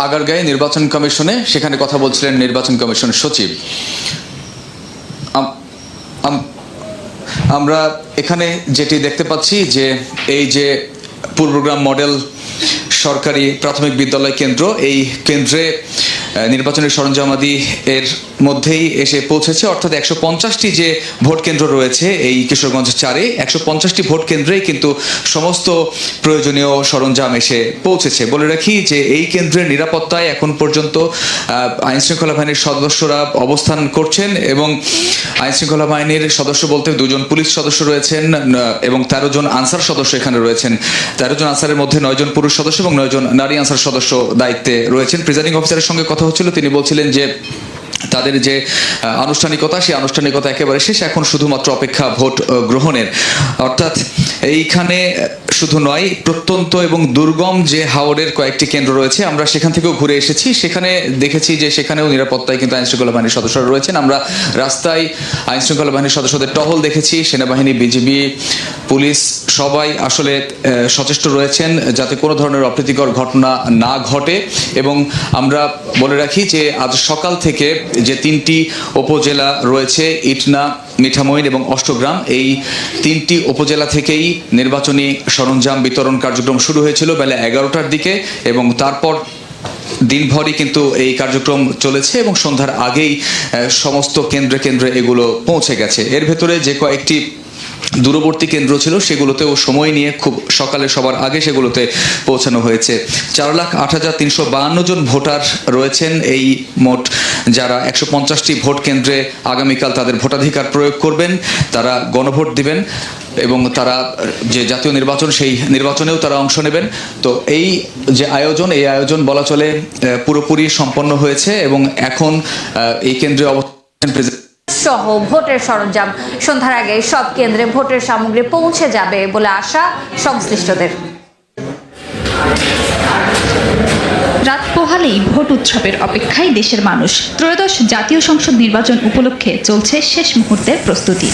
Speaker 14: আগারগাঁয়ে নির্বাচন কমিশনে, সেখানে কথা বলছিলেন নির্বাচন কমিশন সচিব। আমরা এখানে যেটি দেখতে পাচ্ছি যে এই যে পূর্বগ্রাম মডেল সরকারি প্রাথমিক বিদ্যালয় কেন্দ্র, এই কেন্দ্রে নির্বাচনের সরঞ্জামাদি এর মধ্যেই এসে পৌঁছেছে। অর্থাৎ 150টি যে ভোট কেন্দ্র রয়েছে এই কিশোরগঞ্জ 4-এ, 150টি ভোট কেন্দ্রেই কিন্তু সমস্ত প্রয়োজনীয় সরঞ্জাম এসে পৌঁছেছে। বলে রাখি যে এই কেন্দ্রের নিরাপত্তায় এখন পর্যন্ত আইনশৃঙ্খলা বাহিনীর সদস্যরা অবস্থান করছেন এবং আইনশৃঙ্খলা বাহিনীর সদস্য বলতে 2 জন পুলিশ সদস্য রয়েছেন এবং 13 জন আনসার সদস্য এখানে রয়েছেন। 13 জন আনসারের মধ্যে 9 জন পুরুষ সদস্য এবং 9 জন নারী আনসার সদস্য দায়িত্বে রয়েছেন। প্রিজাইডিং অফিসারের সঙ্গে কথা হচ্ছিল, তিনি বলছিলেন যে তাদের যে আনুষ্ঠানিকতা, সেই আনুষ্ঠানিকতা একেবারে শেষ, এখন শুধুমাত্র অপেক্ষা ভোট গ্রহণের। অর্থাৎ এইখানে শুধু নয়, প্রত্যন্ত এবং দুর্গম যে হাওড়ের কয়েকটি কেন্দ্র রয়েছে, আমরা সেখান থেকেও ঘুরে এসেছি। সেখানে দেখেছি যে সেখানেও নিরাপত্তায় কিন্তু আইনশৃঙ্খলা বাহিনীর সদস্যরা রয়েছেন। আমরা রাস্তায় আইনশৃঙ্খলা বাহিনীর সদস্যদের টহল দেখেছি। সেনাবাহিনী, বিজিবি, পুলিশ সবাই আসলে সচেষ্ট রয়েছেন যাতে কোনো ধরনের অপ্রীতিকর ঘটনা না ঘটে। এবং আমরা বলে রাখি যে আজ সকাল থেকে যে 3টি উপজেলা রয়েছে, ইটনা, মিঠামইন এবং অষ্টগ্রাম, এই 3টি উপজেলা থেকেই নির্বাচনী সরঞ্জাম বিতরণ কার্যক্রম শুরু হয়েছিল বেলা 11টার দিকে এবং তারপর দিনভরই কিন্তু এই কার্যক্রম চলেছে এবং সন্ধ্যার আগেই সমস্ত কেন্দ্রে কেন্দ্রে এগুলো পৌঁছে গেছে। এর ভেতরে যে কয়েকটি দূরবর্তী কেন্দ্র ছিল সেগুলোতেও সময় নিয়ে খুব সকালে সবার আগে সেগুলোতে পৌঁছানো হয়েছে। 4,08,352 জন ভোটার রয়েছেন এই মোট যারা 150টি ভোট কেন্দ্রে আগামীকাল তাদের ভোটাধিকার প্রয়োগ করবেন, তারা গণভোট দিবেন এবং তারা যে জাতীয় নির্বাচন সেই নির্বাচনেও তারা অংশ নেবেন। তো এই যে আয়োজন, এই আয়োজন বলা চলে পুরোপুরি সম্পন্ন হয়েছে এবং এখন এই কেন্দ্রে অবস্থান
Speaker 1: সহ ভোটের সরঞ্জাম সন্ধ্যার আগে সব কেন্দ্রে ভোটের সামগ্রী পৌঁছে যাবে বলে আশা সংশ্লিষ্টদের।
Speaker 7: রাত পোহালেই ভোট উৎসবের অপেক্ষায় দেশের মানুষ। ত্রয়োদশ জাতীয় সংসদ নির্বাচন উপলক্ষে চলছে শেষ মুহূর্তের প্রস্তুতি।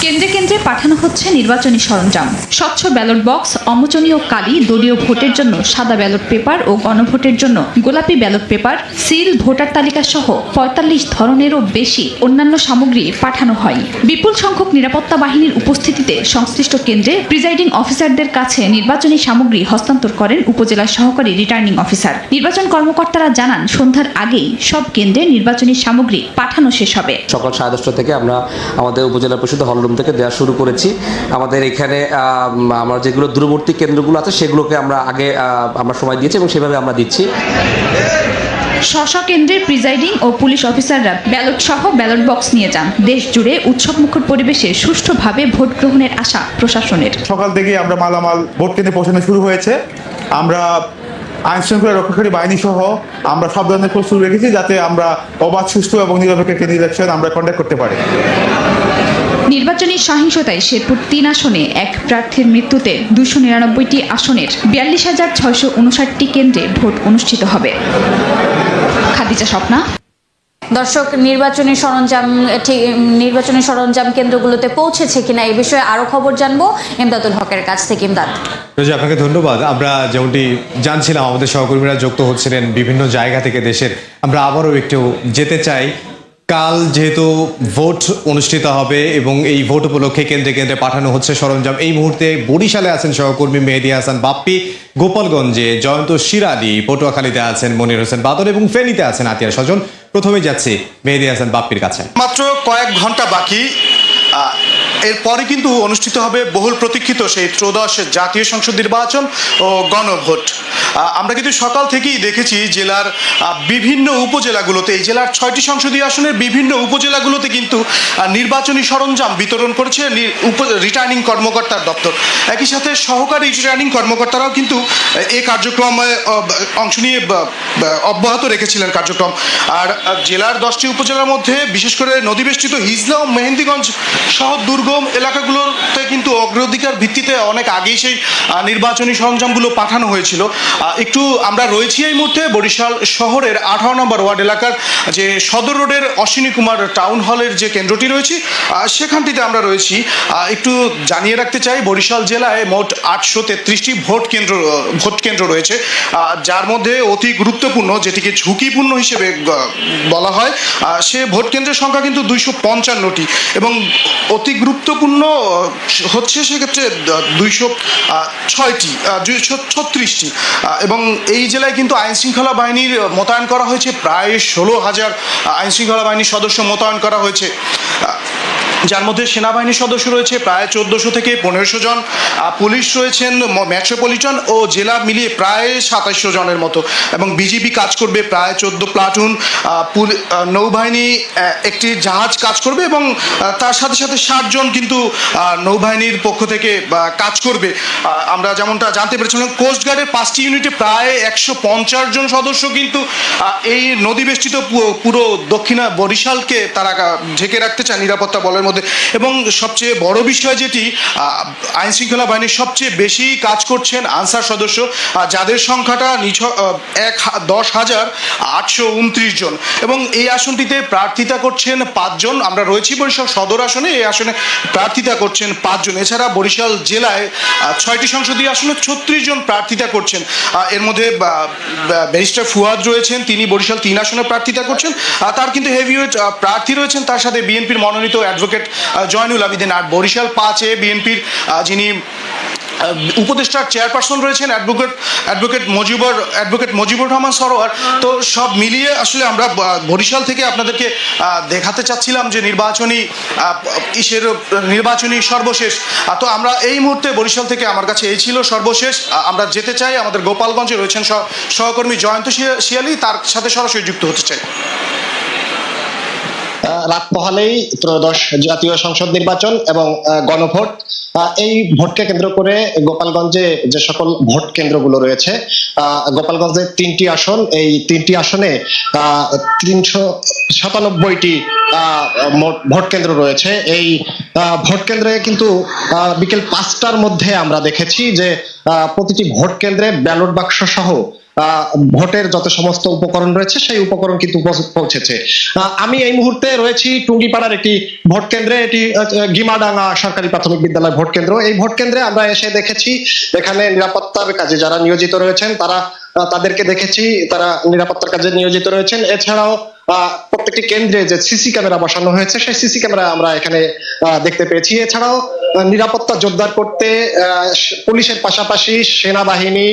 Speaker 7: কেন্দ্রে কেন্দ্রে পাঠানো হচ্ছে নির্বাচনী সরঞ্জাম, স্বচ্ছ ব্যালট বক্স, অমোচনীয় কালি, দলীয় ভোটের জন্য সাদা ব্যালট পেপার ও গণভোটের জন্য গোলাপি ব্যালট পেপার, সিল, ভোটার তালিকা সহ 45 ধরনেরও বেশি অন্যান্য সামগ্রী পাঠানো হয়। বিপুল সংখ্যক নিরাপত্তা বাহিনীর উপস্থিতিতে সংশ্লিষ্ট কেন্দ্রে প্রিজাইডিং অফিসারদের কাছে নির্বাচনী সামগ্রী হস্তান্তর করেন উপজেলা সহকারী রিটার্নিং অফিসার। নির্বাচন কর্মকর্তারা জানান, সন্ধ্যার আগেই সব কেন্দ্রে নির্বাচনী সামগ্রী পাঠানো শেষ হবে।
Speaker 16: সকাল 10:30 থেকে আমরা আমাদের উপজেলা পরিষদ হলরুম থেকে দেওয়া শুরু করেছি। আমাদের এখানে আমরা যেগুলো দূরবর্তী কেন্দ্রগুলো আছে সেগুলোকে আমরা আগে আমরা সময় দিয়েছি এবং সেভাবে আমরা দিচ্ছি।
Speaker 7: স্ব কেন্দ্রের প্রিজাইডিং ও পুলিশ অফিসাররা ব্যালট সহ ব্যালট বক্স নিয়ে যান। দেশ জুড়ে উৎসবমুখর পরিবেশে সুষ্ঠুভাবে ভোট গ্রহণের আশা প্রশাসনের।
Speaker 6: সকাল থেকে আমরা মালামাল ভোট কেন্দ্রে পৌঁছানো শুরু হয়েছে। আমরা আইন শৃঙ্খলা রক্ষাকারী বাহিনী সহ আমরা সব ধরনের প্রস্তুতি রেখেছি যাতে আমরা অবাধ, সুষ্ঠু এবং নিরপেক্ষ কেন্দ্র ইলেকশন আমরা কন্ডাক্ট করতে পারি।
Speaker 7: নির্বাচনী সহিংসতায় শেরপুর 3 আসনে এক প্রার্থীর মৃত্যুতে 299টি আসনের 42,659টি কেন্দ্রে ভোট অনুষ্ঠিত হবে। খাদিজা স্বপ্না।
Speaker 1: দর্শক, নির্বাচনী সরঞ্জাম কেন্দ্রগুলোতে পৌঁছেছে কিনা এই বিষয়ে আরো খবর জানবো ইমদাদুল হকের কাছ থেকে। ইমদাদ,
Speaker 12: আপনাকে ধন্যবাদ। আমরা যেমনটি জানছিলাম, আমাদের সহকর্মীরা যুক্ত হচ্ছিলেন বিভিন্ন জায়গা থেকে দেশের। আমরা আবারও একটু যেতে চাই। কাল যেহেতু ভোট অনুষ্ঠিত হবে এবং এই ভোট উপলক্ষে কেন্দ্রে কেন্দ্রে পাঠানো হচ্ছে সরঞ্জাম। এই মুহূর্তে বরিশালে আছেন সহকর্মী মেহেদী হাসান বাপ্পি, গোপালগঞ্জে জয়ন্ত শিরাদি, পটুয়াখালীতে আছেন মনির হোসেন বাদল এবং ফেনীতে আছেন আতিয়ার স্বজন। প্রথমে যাচ্ছি মেহেদী হাসান বাপ্পির কাছে।
Speaker 6: মাত্র কয়েক ঘন্টা বাকি, এরপরে কিন্তু অনুষ্ঠিত হবে বহুল প্রতীক্ষিত সেই ত্রয়োদশ জাতীয় সংসদ নির্বাচন ও গণভোট। আমরা কিন্তু সকাল থেকেই দেখেছি জেলার বিভিন্ন উপজেলাগুলোতে, এই জেলার 6টি সংসদীয় আসনের বিভিন্ন উপজেলাগুলোতে কিন্তু নির্বাচনী সরঞ্জাম বিতরণ করেছে রিটার্নিং কর্মকর্তার দপ্তর। একই সাথে সহকারী রিটার্নিং কর্মকর্তারাও কিন্তু এই কার্যক্রমে অংশ নিয়ে অব্যাহত রেখেছিলেন কার্যক্রম। আর জেলার 10টি উপজেলার মধ্যে বিশেষ করে নদীবেষ্টিত হিজলা ও মেহেন্দিগঞ্জ সহ দুর্গম এলাকাগুলোতে কিন্তু অগ্রাধিকার ভিত্তিতে অনেক আগেই সেই নির্বাচনী সরঞ্জামগুলো পাঠানো হয়েছিল। একটু আমরা রয়েছি এই মুহূর্তে বরিশাল শহরের 18 নম্বর ওয়ার্ড এলাকার যে সদর রোডের অশ্বিনী কুমার টাউন হলের যে কেন্দ্রটি রয়েছে সেখানটিতে আমরা রয়েছি। একটু জানিয়ে রাখতে চাই, বরিশাল জেলায় মোট 833টি ভোট কেন্দ্র রয়েছে, যার মধ্যে অতি গুরুত্বপূর্ণ, যেটিকে ঝুঁকিপূর্ণ হিসেবে বলা হয়, সে ভোট কেন্দ্রের সংখ্যা কিন্তু 255টি এবং অতি গুরুত্বপূর্ণ হচ্ছে সেক্ষেত্রে 236টি। এবং এই জেলায় কিন্তু আইনশৃঙ্খলা বাহিনীর মোতায়েন করা হয়েছে প্রায় 16,000 আইনশৃঙ্খলা বাহিনীর সদস্য মোতায়েন করা হয়েছে, যার মধ্যে সেনাবাহিনীর সদস্য রয়েছে প্রায় 1400 থেকে 1500 জন, পুলিশ রয়েছেন মেট্রোপলিটন ও জেলা মিলিয়ে প্রায় 2700 জনের মতো, এবং বিজিবি কাজ করবে প্রায় 14 প্লাটুন, নৌবাহিনী একটি জাহাজ কাজ করবে এবং তার সাথে সাথে 60 জন কিন্তু নৌবাহিনীর পক্ষ থেকে কাজ করবে। আমরা যেমনটা জানতে পেরেছিলাম, কোস্টগার্ডের 5টি ইউনিটে প্রায় 150 জন সদস্য কিন্তু এই নদীবেষ্টিত পুরো দক্ষিণা বরিশালকে তারা ঢেকে রাখতে চায় নিরাপত্তা বলের মধ্যে। এবং সবচেয়ে বড় বিষয় যেটি, আইনশৃঙ্খলা বাহিনীর সবচেয়ে বেশি কাজ করছেন আনসার সদস্য, যাদের সংখ্যাটা 10,829 জন, এবং এই আসনটিতে প্রার্থিতা করছেন 5 জন। আমরা রয়েছি বরিশাল সদর আসনে, এই আসনে প্রার্থিতা করছেন 5 জন। এছাড়া বরিশাল জেলায় 6টি সংসদীয় আসনে 36 জন প্রার্থিতা করছেন। এর মধ্যে ব্যারিস্টার ফুয়াদ রয়েছেন, তিনি বরিশাল 3 আসনে প্রার্থিতা করছেন। তার কিন্তু হেভিওয়েট প্রার্থী রয়েছেন, তার সাথে বিএনপির মনোনীত অ্যাডভোকেট জয়নুল আবেদিন। আর বরিশাল 5-এ বিএনপির যিনি
Speaker 8: উপদেষ্টার চেয়ারপারসন রয়েছেন অ্যাডভোকেট মজিবুর রহমান সরোয়ার। তো সব মিলিয়ে আসলে আমরা বরিশাল থেকে আপনাদেরকে দেখাতে চাচ্ছিলাম যে নির্বাচনী সর্বশেষ। তো আমরা এই মুহূর্তে বরিশাল থেকে আমার কাছে এই ছিল সর্বশেষ। আমরা যেতে চাই আমাদের গোপালগঞ্জে রয়েছেন সহকর্মী জয়ন্ত শিয়ালি, তার সাথে সরাসরি যুক্ত হতে চাই।
Speaker 17: রাত পোহালেই ত্রয়োদশ জাতীয় সংসদ নির্বাচন এবং গণভোট। এই ভোটকে কেন্দ্র করে গোপালগঞ্জে যে সকল ভোট কেন্দ্রগুলো রয়েছে, গোপালগঞ্জের 3টি আসন, এই 3টি আসনে 397টি মোট ভোট কেন্দ্র রয়েছে। এই ভোট কেন্দ্রে কিন্তু বিকেল 5টার মধ্যে আমরা দেখেছি যে প্রতিটি ভোট কেন্দ্রে ব্যালট বাক্স সহ ভোটের যত সমস্ত উপকরণ রয়েছে সেই উপকরণ কিন্তু পৌঁছেছে। আমি এই মুহূর্তে রয়েছি টুঙ্গিপাড়ার একটি ভোট কেন্দ্রে, এটি গিমাডাঙ্গা সরকারি প্রাথমিক বিদ্যালয় ভোট কেন্দ্র। এই ভোট কেন্দ্রে আমরা এসে দেখেছি এখানে নিরাপত্তার কাজে যারা নিয়োজিত রয়েছেন তাদেরকে দেখেছি, তারা নিরাপত্তার কাজে নিয়োজিত রয়েছেন। এছাড়াও প্রত্যেকটি কেন্দ্রে যে সিসি ক্যামেরা বসানো হয়েছে সেই সিসি ক্যামেরা আমরা এখানে দেখতে পেয়েছি। এছাড়াও নিরাপত্তা জোরদার করতে পুলিশের পাশাপাশি সেনাবাহিনী,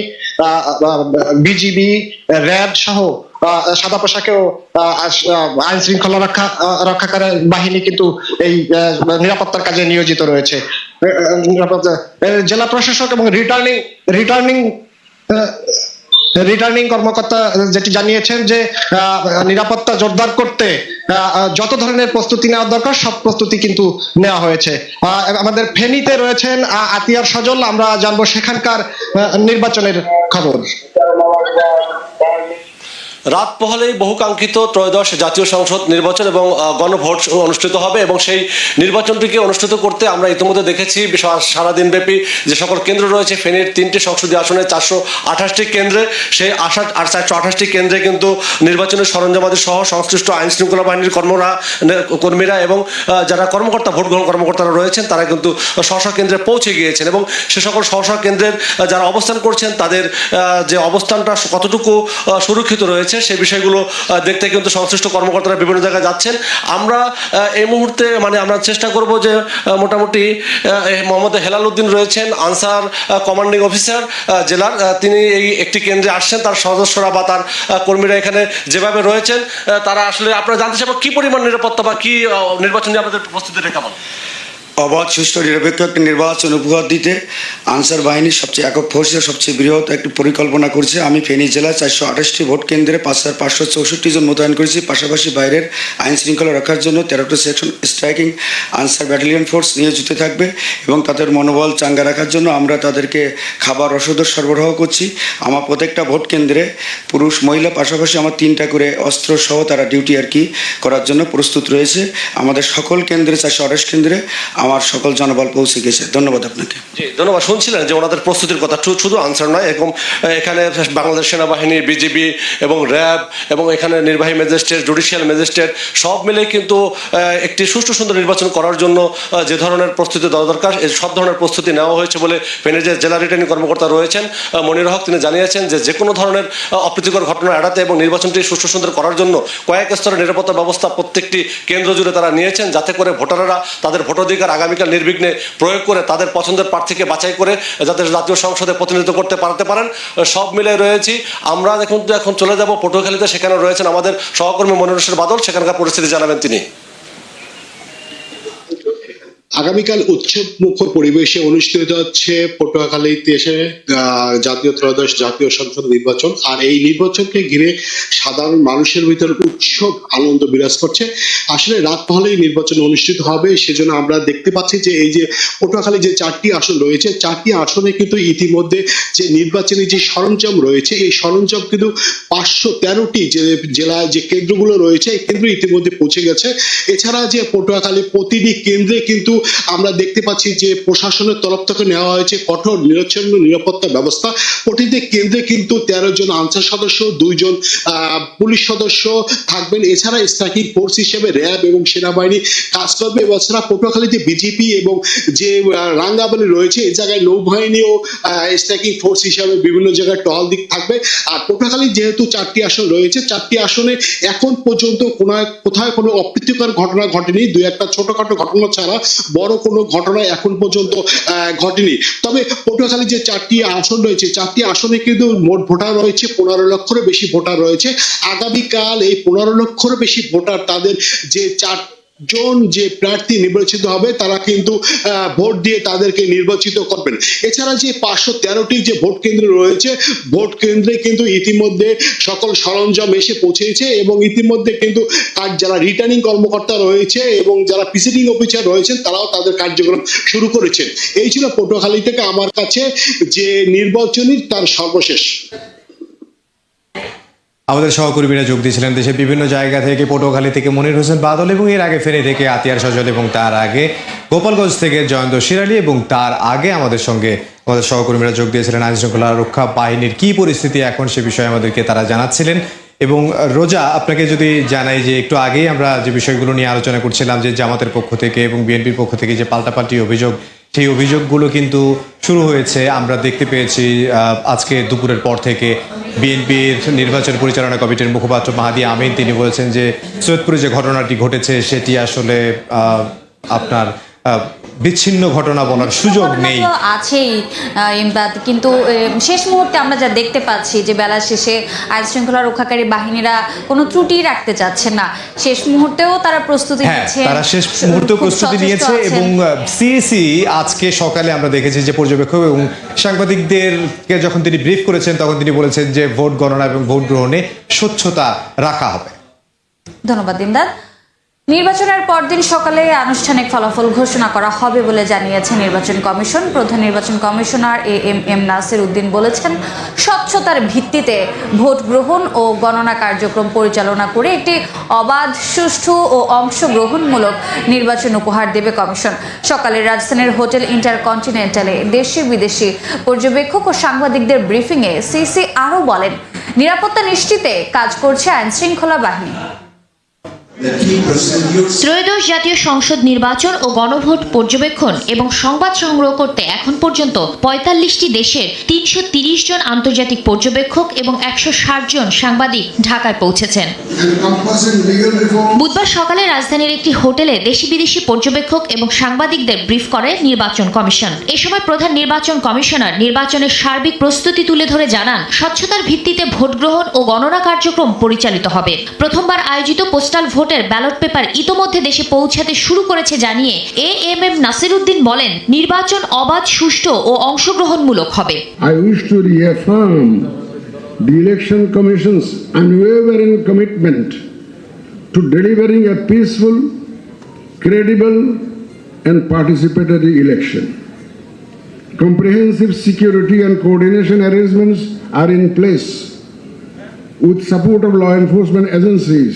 Speaker 17: বিজিবি, র্যাব সহ সাদা পোশাকেও আইন শৃঙ্খলা রক্ষাকারী বাহিনী কিন্তু এই নিরাপত্তার কাজে নিয়োজিত রয়েছে। জেলা প্রশাসক এবং রিটার্নিং কর্মকর্তা যেটি জানিয়েছেন যে নিরাপত্তা জোরদার করতে যত ধরনের প্রস্তুতি নেওয়া দরকার সব প্রস্তুতি কিন্তু নেওয়া হয়েছে। আমাদের ফেনীতে রয়েছেন আতিয়ার সজল, আমরা জানবো সেখানকার নির্বাচনের খবর।
Speaker 18: রাত পোহালেই বহুকাঙ্ক্ষিত ত্রয়োদশ জাতীয় সংসদ নির্বাচন এবং গণভোট অনুষ্ঠিত হবে এবং সেই নির্বাচনটিকে অনুষ্ঠিত করতে আমরা ইতিমধ্যে দেখেছি সারাদিন ব্যাপী যে সকল কেন্দ্র রয়েছে ফেনীর 3টি সংসদীয় আসনে 428টি কেন্দ্রে, সেই 428টি কেন্দ্রে কিন্তু নির্বাচনের সরঞ্জামাদি সহ সংশ্লিষ্ট আইন শৃঙ্খলা বাহিনীর কর্মীরা এবং যারা ভোট গ্রহণ কর্মকর্তারা রয়েছেন তারা কিন্তু স্ব কেন্দ্রে পৌঁছে গিয়েছেন এবং সে সকল স্ব কেন্দ্রের যারা অবস্থান করছেন তাদের যে অবস্থানটা কতটুকু সুরক্ষিত রয়েছে সেই বিষয়গুলো দেখতে কিন্তু সংশ্লিষ্ট কর্মকর্তারা বিভিন্ন জায়গায় যাচ্ছেন। আমরা এই মুহূর্তে আমরা চেষ্টা করব যে মোটামুটি মোহাম্মদ হেলাল উদ্দিন রয়েছেন আনসার কমান্ডিং অফিসার জেলার, তিনি এই একটি কেন্দ্রে আসছেন, তার সদস্যরা বা তার কর্মীরা এখানে যেভাবে রয়েছেন তারা আসলে আপনারা জানতে চাইব কি পরিমাণ নিরাপত্তা বা কি নির্বাচন নিয়ে আপনাদের প্রস্তুতিটা কেমন?
Speaker 19: অবাধ সুষ্ঠু নিরপেক্ষ একটি নির্বাচন উপহার দিতে আনসার বাহিনীর সবচেয়ে একক ফোর্সের সবচেয়ে বৃহৎ একটি পরিকল্পনা করছে। আমি ফেনী জেলায় 428টি ভোট কেন্দ্রে 5564 জন মোতায়েন করেছি। পাশাপাশি বাইরের আইন শৃঙ্খলা রক্ষার জন্য 13টি section striking Ansar battalion force নিয়োজিত থাকবে এবং তাদের মনোবল চাঙ্গা রাখার জন্য আমরা তাদেরকে খাবার ওষুধ সরবরাহ করছি। আমার প্রত্যেকটা ভোট কেন্দ্রে পুরুষ মহিলা পাশাপাশি আমার 3টা করে অস্ত্র সহ তারা ডিউটি করার জন্য প্রস্তুত রয়েছে। আমাদের সকল কেন্দ্রে 428 কেন্দ্রে আমার সকল জনবল পৌঁছে গেছে। ধন্যবাদ আপনাকে।
Speaker 18: জি ধন্যবাদ। শুনছিলেন যে ওনাদের প্রস্তুতির কথা, শুধু আনসার নয়, এখানে বাংলাদেশ সেনাবাহিনী, বিজিবি এবং র্যাব এবং এখানে নির্বাহী ম্যাজিস্ট্রেট, জুডিশিয়াল ম্যাজিস্ট্রেট সব মিলে কিন্তু একটি সুষ্ঠু সুন্দর নির্বাচন করার জন্য যে ধরনের প্রস্তুতি দেওয়া দরকার সব ধরনের প্রস্তুতি নেওয়া হয়েছে বলে ফেনীর যে জেলা রিটার্নিং কর্মকর্তা রয়েছেন মনির হক তিনি জানিয়েছেন যে কোনো ধরনের অপ্রীতিকর ঘটনা এড়াতে এবং নির্বাচনটি সুষ্ঠু সুন্দর করার জন্য কয়েক স্তরের নিরাপত্তা ব্যবস্থা প্রত্যেকটি কেন্দ্র জুড়ে তারা নিয়েছেন, যাতে করে ভোটাররা তাদের ভোটাধিকার আগামীকাল নির্বিঘ্নে প্রয়োগ করে তাদের পছন্দের প্রার্থীকে বাছাই করে যাতে জাতীয় সংসদে প্রতিনিধিত্ব করতে পারেন। সব মিলে রয়েছি আমরা এখন চলে যাব পটুয়াখালীতে, সেখানে রয়েছেন আমাদের সহকর্মী মনির বাদল, সেখানকার পরিস্থিতি জানাবেন তিনি।
Speaker 20: আগামীকাল উৎসব মুখর পরিবেশে অনুষ্ঠিত হচ্ছে পটুয়াখালীতে এসে জাতীয় ত্রয়োদশ জাতীয় সংসদ নির্বাচন। আর এই নির্বাচনকে ঘিরে সাধারণ মানুষের ভিতর উৎসব আনন্দ বিরাজ করছে। আসলে রাত পোহালেই নির্বাচন অনুষ্ঠিত হবে, সেজন্য আমরা দেখতে পাচ্ছি যে এই যে পটুয়াখালী যে 4টি আসন রয়েছে, 4টি আসনে কিন্তু ইতিমধ্যে যে নির্বাচনী যে সরঞ্জাম রয়েছে এই সরঞ্জাম কিন্তু 513টি যে জেলায় যে কেন্দ্রগুলো রয়েছে এই কেন্দ্র ইতিমধ্যে পৌঁছে গেছে। এছাড়া যে পটুয়াখালী প্রতিটি কেন্দ্রে কিন্তু আমরা দেখতে পাচ্ছি যে প্রশাসনের তরফ থেকে নেওয়া হয়েছে কঠোর নিরচ্ছন্ন নিরাপত্তা ব্যবস্থা। প্রতিটি কেন্দ্রে কিন্তু 13 জন আনসার সদস্য, 2 জন পুলিশ সদস্য থাকবেন। এছাড়া স্ট্রাইকিং ফোর্স হিসেবে র্যাব এবং সেনাবাহিনী কাজ করবে। এছাড়া পটুয়াখালীতে বিজেপি এবং যে রাঙ্গাবালি রয়েছে এই জায়গায় নৌবাহিনীও স্ট্রাইকিং ফোর্স হিসেবে বিভিন্ন জায়গায় টহল দিক থাকবে। আর পটুয়াখালী যেহেতু 4টি আসন রয়েছে, 4টি আসনে এখন পর্যন্ত কোথায় কোনো অপ্রীতিকর ঘটনা ঘটেনি। 2-1টা ছোটখাটো ঘটনা ছাড়া বড় কোনো ঘটনা এখন পর্যন্ত ঘটেনি। তবে পটুয়াখালী যে 4টি আসন রয়েছে, 4টি আসনে কিন্তু মোট ভোটার রয়েছে 15 লক্ষের বেশি ভোটার রয়েছে। আগামীকাল এই 15 লক্ষের বেশি ভোটার তাদের যে 4 জন যে প্রার্থী নির্বাচিত হবে তারা কিন্তু ভোট দিয়ে তাদেরকে নির্বাচিত করবেন। এছাড়া যে 513টি যে ভোট কেন্দ্র রয়েছে, ভোট কেন্দ্রে কিন্তু ইতিমধ্যে সকল সরঞ্জাম এসে পৌঁছেছে এবং ইতিমধ্যে কিন্তু যারা রিটার্নিং কর্মকর্তা রয়েছে এবং যারা প্রিসাইডিং অফিসার রয়েছেন তারাও তাদের কার্যক্রম শুরু করেছেন। এই ছিল পটুয়াখালী থেকে আমার কাছে যে নির্বাচনী তার সর্বশেষ।
Speaker 12: আমাদের সহকর্মীরা যোগ দিয়েছিলেন দেশের বিভিন্ন জায়গা থেকে, পটুয়াখালী থেকে মনির হোসেন বাদল, এবং এর আগে ফেনী থেকে আতিয়ার সজল, এবং তার আগে গোপালগঞ্জ থেকে জয়ন্ত শিরালি, এবং তার আগে আমাদের সঙ্গে আমাদের সহকর্মীরা যোগ দিয়েছিলেন আইনশৃঙ্খলা রক্ষা বাহিনীর কি পরিস্থিতি এখন সে বিষয়ে আমাদেরকে তারা জানাচ্ছিলেন। এবং রোজা, আপনাকে যদি জানাই যে একটু আগেই আমরা যে বিষয়গুলো নিয়ে আলোচনা করছিলাম যে জামাতের পক্ষ থেকে এবং বিএনপির পক্ষ থেকে যে পাল্টাপাল্টি অভিযোগ, সেই অভিযোগগুলো কিন্তু শুরু হয়েছে। আমরা দেখতে পেয়েছি আজকে দুপুরের পর থেকে বিএনপির নির্বাচন পরিচালনা কমিটির মুখপাত্র মাহাদি আমিন তিনি বলেছেন যে সৈয়দপুরে যে ঘটনাটি ঘটেছে সেটি আসলে আপনার বিচ্ছিন্ন ঘটনা বলার সুযোগ নেই।
Speaker 1: আছেই ইমদাদ, কিন্তু শেষ মুহূর্তে আমরা যা দেখতে পাচ্ছি যে বেলা শেষে আইন শৃঙ্খলা রক্ষাকারী বাহিনীরা কোনো ত্রুটি রাখতে চাচ্ছে না, শেষ মুহূর্তেও তারা প্রস্তুতি নিচ্ছে।
Speaker 12: তারা শেষ মুহূর্তে প্রস্তুতি নিয়েছে এবং সিএসি আজকে সকালে আমরা দেখেছি যে পর্যবেক্ষক এবং সাংবাদিকদেরকে যখন তিনি ব্রিফ করেছেন তখন তিনি বলেছেন যে ভোট গণনা এবং ভোট গ্রহণে স্বচ্ছতা রাখা হবে।
Speaker 1: ধন্যবাদ ইমদাদ। নির্বাচনের পরদিন সকালে আনুষ্ঠানিক ফলাফল ঘোষণা করা হবে বলে জানিয়েছে নির্বাচন কমিশন। প্রধান নির্বাচন কমিশনার এম নাসির উদ্দিন বলেছেন, স্বচ্ছতার ভিত্তিতে ভোট গ্রহণ ও গণনা কার্যক্রম পরিচালনা করে একটি অবাধ, সুষ্ঠু ও অংশগ্রহণমূলক নির্বাচন উপহার দেবে কমিশন। সকালে রাজধানীর হোটেল ইন্টারকন্টিনেন্টালে দেশি বিদেশি পর্যবেক্ষক ও সাংবাদিকদের ব্রিফিংয়ে সিসি আরও বলেন, নিরাপত্তা নিশ্চিতে কাজ করছে আইন শৃঙ্খলা বাহিনী।
Speaker 7: ত্রয়োদশ জাতীয় সংসদ নির্বাচন ও গণভোট পর্যবেক্ষণ এবং সংবাদ সংগ্রহ করতে এখন পর্যন্ত ৪৫টি দেশের ৩৩০ জন আন্তর্জাতিক পর্যবেক্ষক এবং ১৬০ জন সাংবাদিক ঢাকায় পৌঁছেছেন। বুধবার সকালে রাজধানীর একটি হোটেলে দেশি বিদেশি পর্যবেক্ষক এবং সাংবাদিকদের ব্রিফ করে নির্বাচন কমিশন। এ সময় প্রধান নির্বাচন কমিশনার নির্বাচনের সার্বিক প্রস্তুতি তুলে ধরে জানান, স্বচ্ছতার ভিত্তিতে ভোট গ্রহণ ও গণনা কার্যক্রম পরিচালিত হবে। প্রথমবার আয়োজিত পোস্টাল ভোটের ব্যালট পেপার ইতোমধ্যে দেশে পৌঁছাতে শুরু করেছে জানিয়ে এম নাসির উদ্দিন বলেন, নির্বাচন অবাধ, সুষ্ঠু ও অংশগ্রহণমূলক হবে।
Speaker 21: I wish to reaffirm the Election Commission's unwavering commitment to delivering a peaceful, credible and participatory election. Comprehensive security and coordination arrangements are in place with support of law enforcement agencies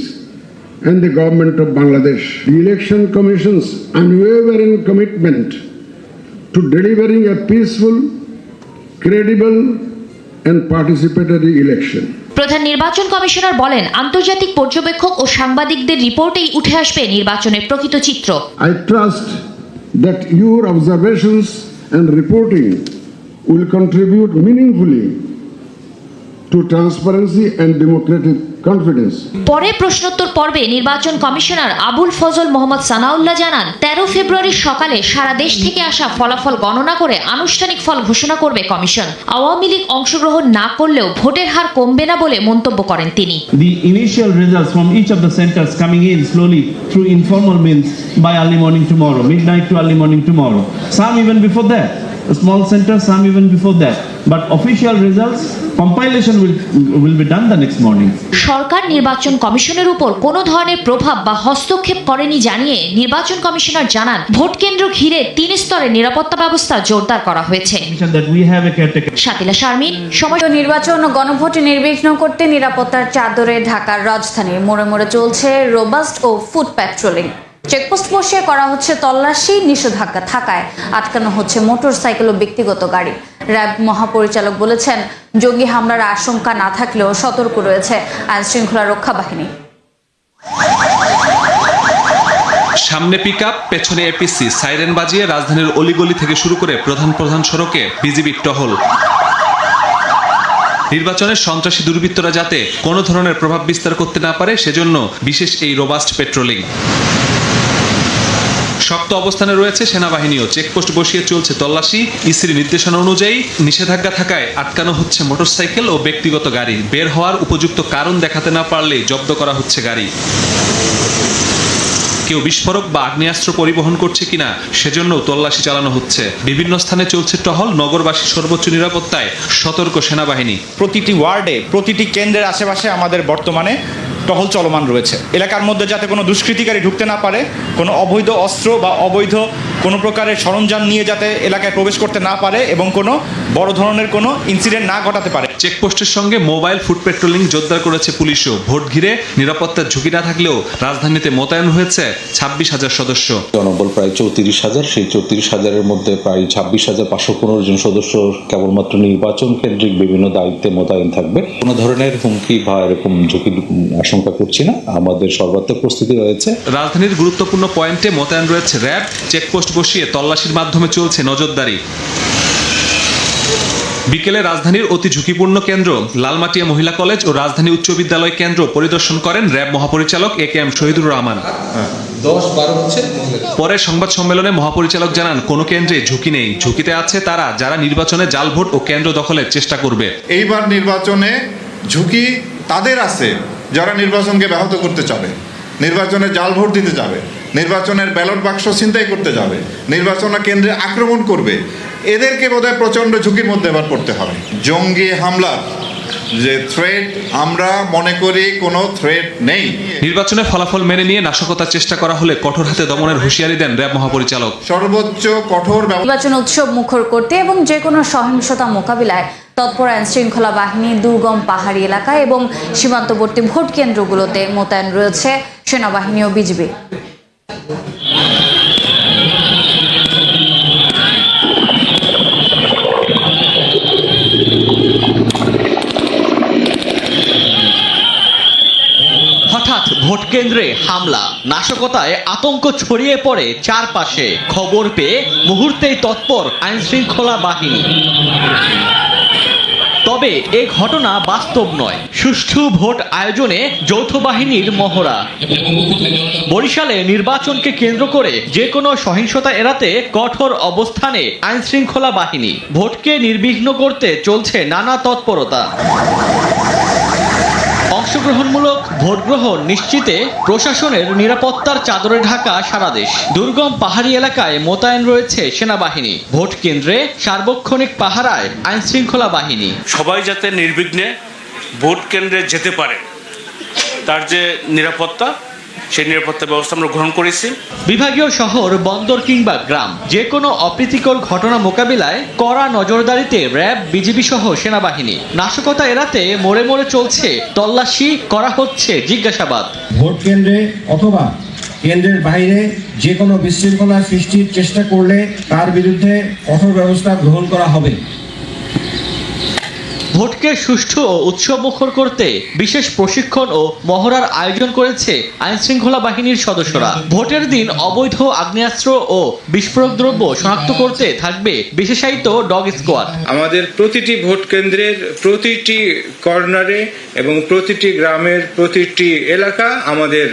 Speaker 21: and the government of Bangladesh. The Election Commission's unwavering commitment to delivering a peaceful, credible and participatory election.
Speaker 7: প্রধান নির্বাচন commissioner বলেন, আন্তর্জাতিক পর্যবেক্ষক ও সাংবাদিকদের রিপোর্টেই উঠে আসবে নির্বাচনের প্রকৃত চিত্র।
Speaker 21: I trust that your observations and reporting will contribute meaningfully to transparency and democratic confidence.
Speaker 7: পরে প্রশ্নোত্তর পর্বে নির্বাচন কমিশনার আবুল ফজল মোহাম্মদ সানাউল্লাহ জানান, ১৩ ফেব্রুয়ারির সকালে সারা দেশ থেকে আসা ফলাফল গণনা করে আনুষ্ঠানিক ফল ঘোষণা করবে কমিশন। আওয়ামী লীগ অংশগ্রহণ না করলেও ভোটের হার কমবে না বলে মন্তব্য করেন তিনি।
Speaker 22: The initial results from each of the centers coming in slowly through informal means by early morning tomorrow, midnight to early morning tomorrow. Some even before that. A small center, some even before that. But official results, compilation will be done the next morning.
Speaker 7: সরকার নির্বাচন কমিশনের উপর কোনো ধরনের প্রভাব বা হস্তক্ষেপ করেনি জানিয়ে নির্বাচন কমিশনার জানান, ভোট কেন্দ্র ঘিরে ৩ স্তরে নিরাপত্তা ব্যবস্থা জোরদার করা হয়েছে। শাতিলা শারমিন, সময়।
Speaker 1: নির্বাচন ও গণভোটে নির্বিঘ্ন করতে নিরাপত্তার চাদরে ঢাকার রাজধানীর মোড়ে মোড়ে চলছে রোবাস্ট ও ফুট প্যাট্রোলিং। চেকপোস্ট বসিয়ে করা হচ্ছে তল্লাশি, নিষেধাজ্ঞা থাকায় আটকানো হচ্ছে মোটরসাইকেল ও ব্যক্তিগত গাড়ি। র্যাব মহাপরিচালক বলেছেন, জঙ্গি হামলার আশঙ্কা না থাকলেও সতর্ক রয়েছে আইন শৃঙ্খলা রক্ষা বাহিনী।
Speaker 13: সামনে পিকআপ, পেছনে এপিসি, সাইরেন বাজিয়ে রাজধানীর অলিগলি থেকে শুরু করে প্রধান সড়কে বিজিবি টহল। নির্বাচনের সন্ত্রাসী দুর্বৃত্তরা যাতে কোনো ধরনের প্রভাব বিস্তার করতে না পারে সেজন্য বিশেষ এই রোবাস্ট পেট্রোলিং। শক্ত অবস্থানে রয়েছে সেনাবাহিনীও। চেকপোস্ট বসিয়ে চলছে তল্লাশি। ইসির নির্দেশনা অনুযায়ী নিষেধাজ্ঞা থাকায় আটকানো হচ্ছে মোটরসাইকেল ও ব্যক্তিগত গাড়ি। বের হওয়ার উপযুক্ত কারণ দেখাতে না পারলে জব্দ করা হচ্ছে গাড়ি। কেউ বিস্ফোরক বা আগ্নেয়াস্ত্র পরিবহন করছে কিনা সেজন্য তল্লাশি চালানো হচ্ছে। বিভিন্ন স্থানে চলছে টহল। নগরবাসীর সর্বোচ্চ নিরাপত্তায় সতর্ক সেনাবাহিনী।
Speaker 6: প্রতিটি ওয়ার্ডে, প্রতিটি কেন্দ্রের আশেপাশে আমাদের বর্তমানে টহল চলমান রয়েছে। এলাকার মধ্যে যাতে কোনো দুষ্কৃতিকারী ঢুকতে না পারে, কোনো অবৈধ অস্ত্র বা অবৈধ কোনো প্রকারের সরঞ্জাম নিয়ে যাতে এলাকায় প্রবেশ করতে না পারে এবং কোনো বড় ধরনের কোনো ইনসিডেন্ট না ঘটাতে পারে।
Speaker 13: চেকপোস্টের সঙ্গে মোবাইল ফুড পেট্রোলিং জোরদার করেছে পুলিশও। ভোট ঘিরে নিরাপত্তার ঝুঁকি না থাকলেও রাজধানীতে মোতায়েন হয়েছে 26,000 সদস্য।
Speaker 4: জনবল প্রায় 34,000, সেই 34,000-এর মধ্যে প্রায় 26,515 জন সদস্য কেবলমাত্র নির্বাচন কেন্দ্রিক বিভিন্ন দায়িত্বে মোতায়েন থাকবে। কোনো ধরনের হুমকি বা এরকম ঝুঁকি আশঙ্কা করছি না, আমাদের সর্বাত্মক প্রস্তুতি রয়েছে।
Speaker 13: রাজধানীর গুরুত্বপূর্ণ পয়েন্টে মোতায়েন রয়েছে র্যাব। চেকপোস্ট বসিয়ে তল্লাশির মাধ্যমে চলছে নজরদারি। বিকেলে রাজধানীর অতি ঝুঁকিপূর্ণ কেন্দ্র লালমাটিয়া মহিলা কলেজ ও রাজধানী উচ্চ বিদ্যালয় কেন্দ্র পরিদর্শন করেন র্যাব মহাপরিচালক AKM শহীদুর রহমান।
Speaker 14: 10-12 হচ্ছে।
Speaker 13: পরে সংবাদ সম্মেলনে মহাপরিচালক জানান, কোনো কেন্দ্রে ঝুঁকি নেই। ঝুঁকিতে আছে তারা যারা নির্বাচনে জাল ভোট ও কেন্দ্র দখলের চেষ্টা করবে।
Speaker 5: এইবার নির্বাচনে ঝুঁকি তাদের আছে যারা নির্বাচনকে ব্যাহত করতে চাবে, নির্বাচনে জাল ভোট দিতে যাবে, নির্বাচনের ব্যালট বাক্স ছিনতাই করতে যাবে, নির্বাচন কেন্দ্রে আক্রমণ করবে। এদেরকে বোধহয় প্রচণ্ড ঝুঁকির মধ্যে এবার পড়তে হবে। জঙ্গি হামলার যে থ্রেট, আমরা মনে করি কোনো থ্রেট নেই।
Speaker 13: নির্বাচনের ফলাফল মেনে নিয়ে নাশকতার চেষ্টা করা হলে কঠোর হাতে দমনের হুঁশিয়ারি দেন র্যাব মহাপরিচালক।
Speaker 5: সর্বোচ্চ কঠোর
Speaker 1: নির্বাচন উৎসব মুখর করতে এবং যে কোনো সহিংসতা মোকাবিলায় তৎপর আইন শৃঙ্খলা বাহিনী দুর্গম পাহাড়ি এলাকায় এবং সীমান্তবর্তী ভোট কেন্দ্রগুলোতে মোতায়েন রয়েছে সেনাবাহিনী ও বিজিবি।
Speaker 23: হঠাৎ ভোট কেন্দ্রে হামলা, নাশকতায় আতঙ্ক ছড়িয়ে পড়ে চারপাশে। খবর পেয়ে মুহূর্তেই তৎপর আইন শৃঙ্খলা বাহিনী। তবে এ ঘটনা বাস্তব নয়, সুষ্ঠু ভোট আয়োজনে যৌথ বাহিনীর মহড়া। বরিশালে নির্বাচনকে কেন্দ্র করে যে কোনো সহিংসতা এড়াতে কঠোর অবস্থানে আইন শৃঙ্খলা বাহিনী। ভোটকে নির্বিঘ্ন করতে চলছে নানা তৎপরতা। অংশগ্রহণমূলক ভোট গ্রহণ নিশ্চিতে প্রশাসনের নিরাপত্তার চাদরে ঢাকা সারা দেশ। দুর্গম পাহাড়ি এলাকায় মোতায়েন রয়েছে সেনাবাহিনী। ভোট কেন্দ্রে সার্বক্ষণিক পাহারায় আইন শৃঙ্খলা বাহিনী।
Speaker 24: সবাই যাতে নির্বিঘ্নে ভোট কেন্দ্রে যেতে পারে তার যে নিরাপত্তা, সেই নিরাপত্তা ব্যবস্থা আমরা গ্রহণ করেছি।
Speaker 23: বিভাগীয় শহর, বন্দর কিংবা গ্রাম, যে কোনো অপ্রীতিকর ঘটনা মোকাবিলায় কড়া নজরদারিতে র্যাব, বিজিবি সহ সেনাবাহিনী। নাশকতা এড়াতে মোড়ে মোড়ে চলছে তল্লাশি, করা হচ্ছে জিজ্ঞাসাবাদ।
Speaker 25: ভোট কেন্দ্রে অথবা কেন্দ্রের বাইরে যে কোনো বিশৃঙ্খলা সৃষ্টির চেষ্টা করলে তার বিরুদ্ধে কঠোর ব্যবস্থা গ্রহণ করা হবে।
Speaker 23: ভোটকে সুষ্ঠু ও উৎসবমুখর করতে বিশেষ প্রশিক্ষণ ও মহড়ার আয়োজন করেছে আইন শৃঙ্খলা বাহিনীর সদস্যরা। ভোটের দিন অবৈধ আগ্নেয়াস্ত্র ও বিস্ফোরক দ্রব্য শনাক্ত করতে থাকবে বিশেষায়িত ডগ স্কোয়াড।
Speaker 26: আমাদের প্রতিটি ভোট কেন্দ্রের প্রতিটি কর্নারে এবং প্রতিটি গ্রামের প্রতিটি এলাকা আমাদের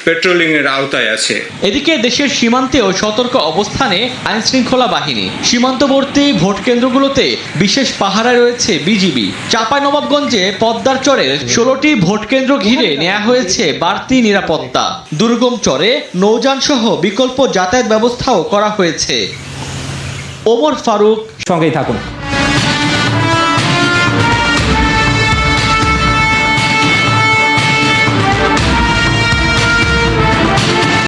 Speaker 26: পেট্রোলিং এর আওতায় আছে।
Speaker 23: এদিকে দেশের সীমান্তেও সতর্ক অবস্থানে আইন শৃঙ্খলা বাহিনী। সীমান্তবর্তী ভোট কেন্দ্রগুলোতে বিশেষ পাহারায় রয়েছে বিজিবি। চাঁপাইনবাবগঞ্জে পদ্মার চরের 16টি ভোট কেন্দ্র ঘিরে নেওয়া হয়েছে বাড়তি নিরাপত্তা। দুর্গম চরে নৌযান সহ বিকল্প যাতায়াত ব্যবস্থাও করা হয়েছে। ওমর ফারুক,
Speaker 27: সঙ্গেই থাকুন।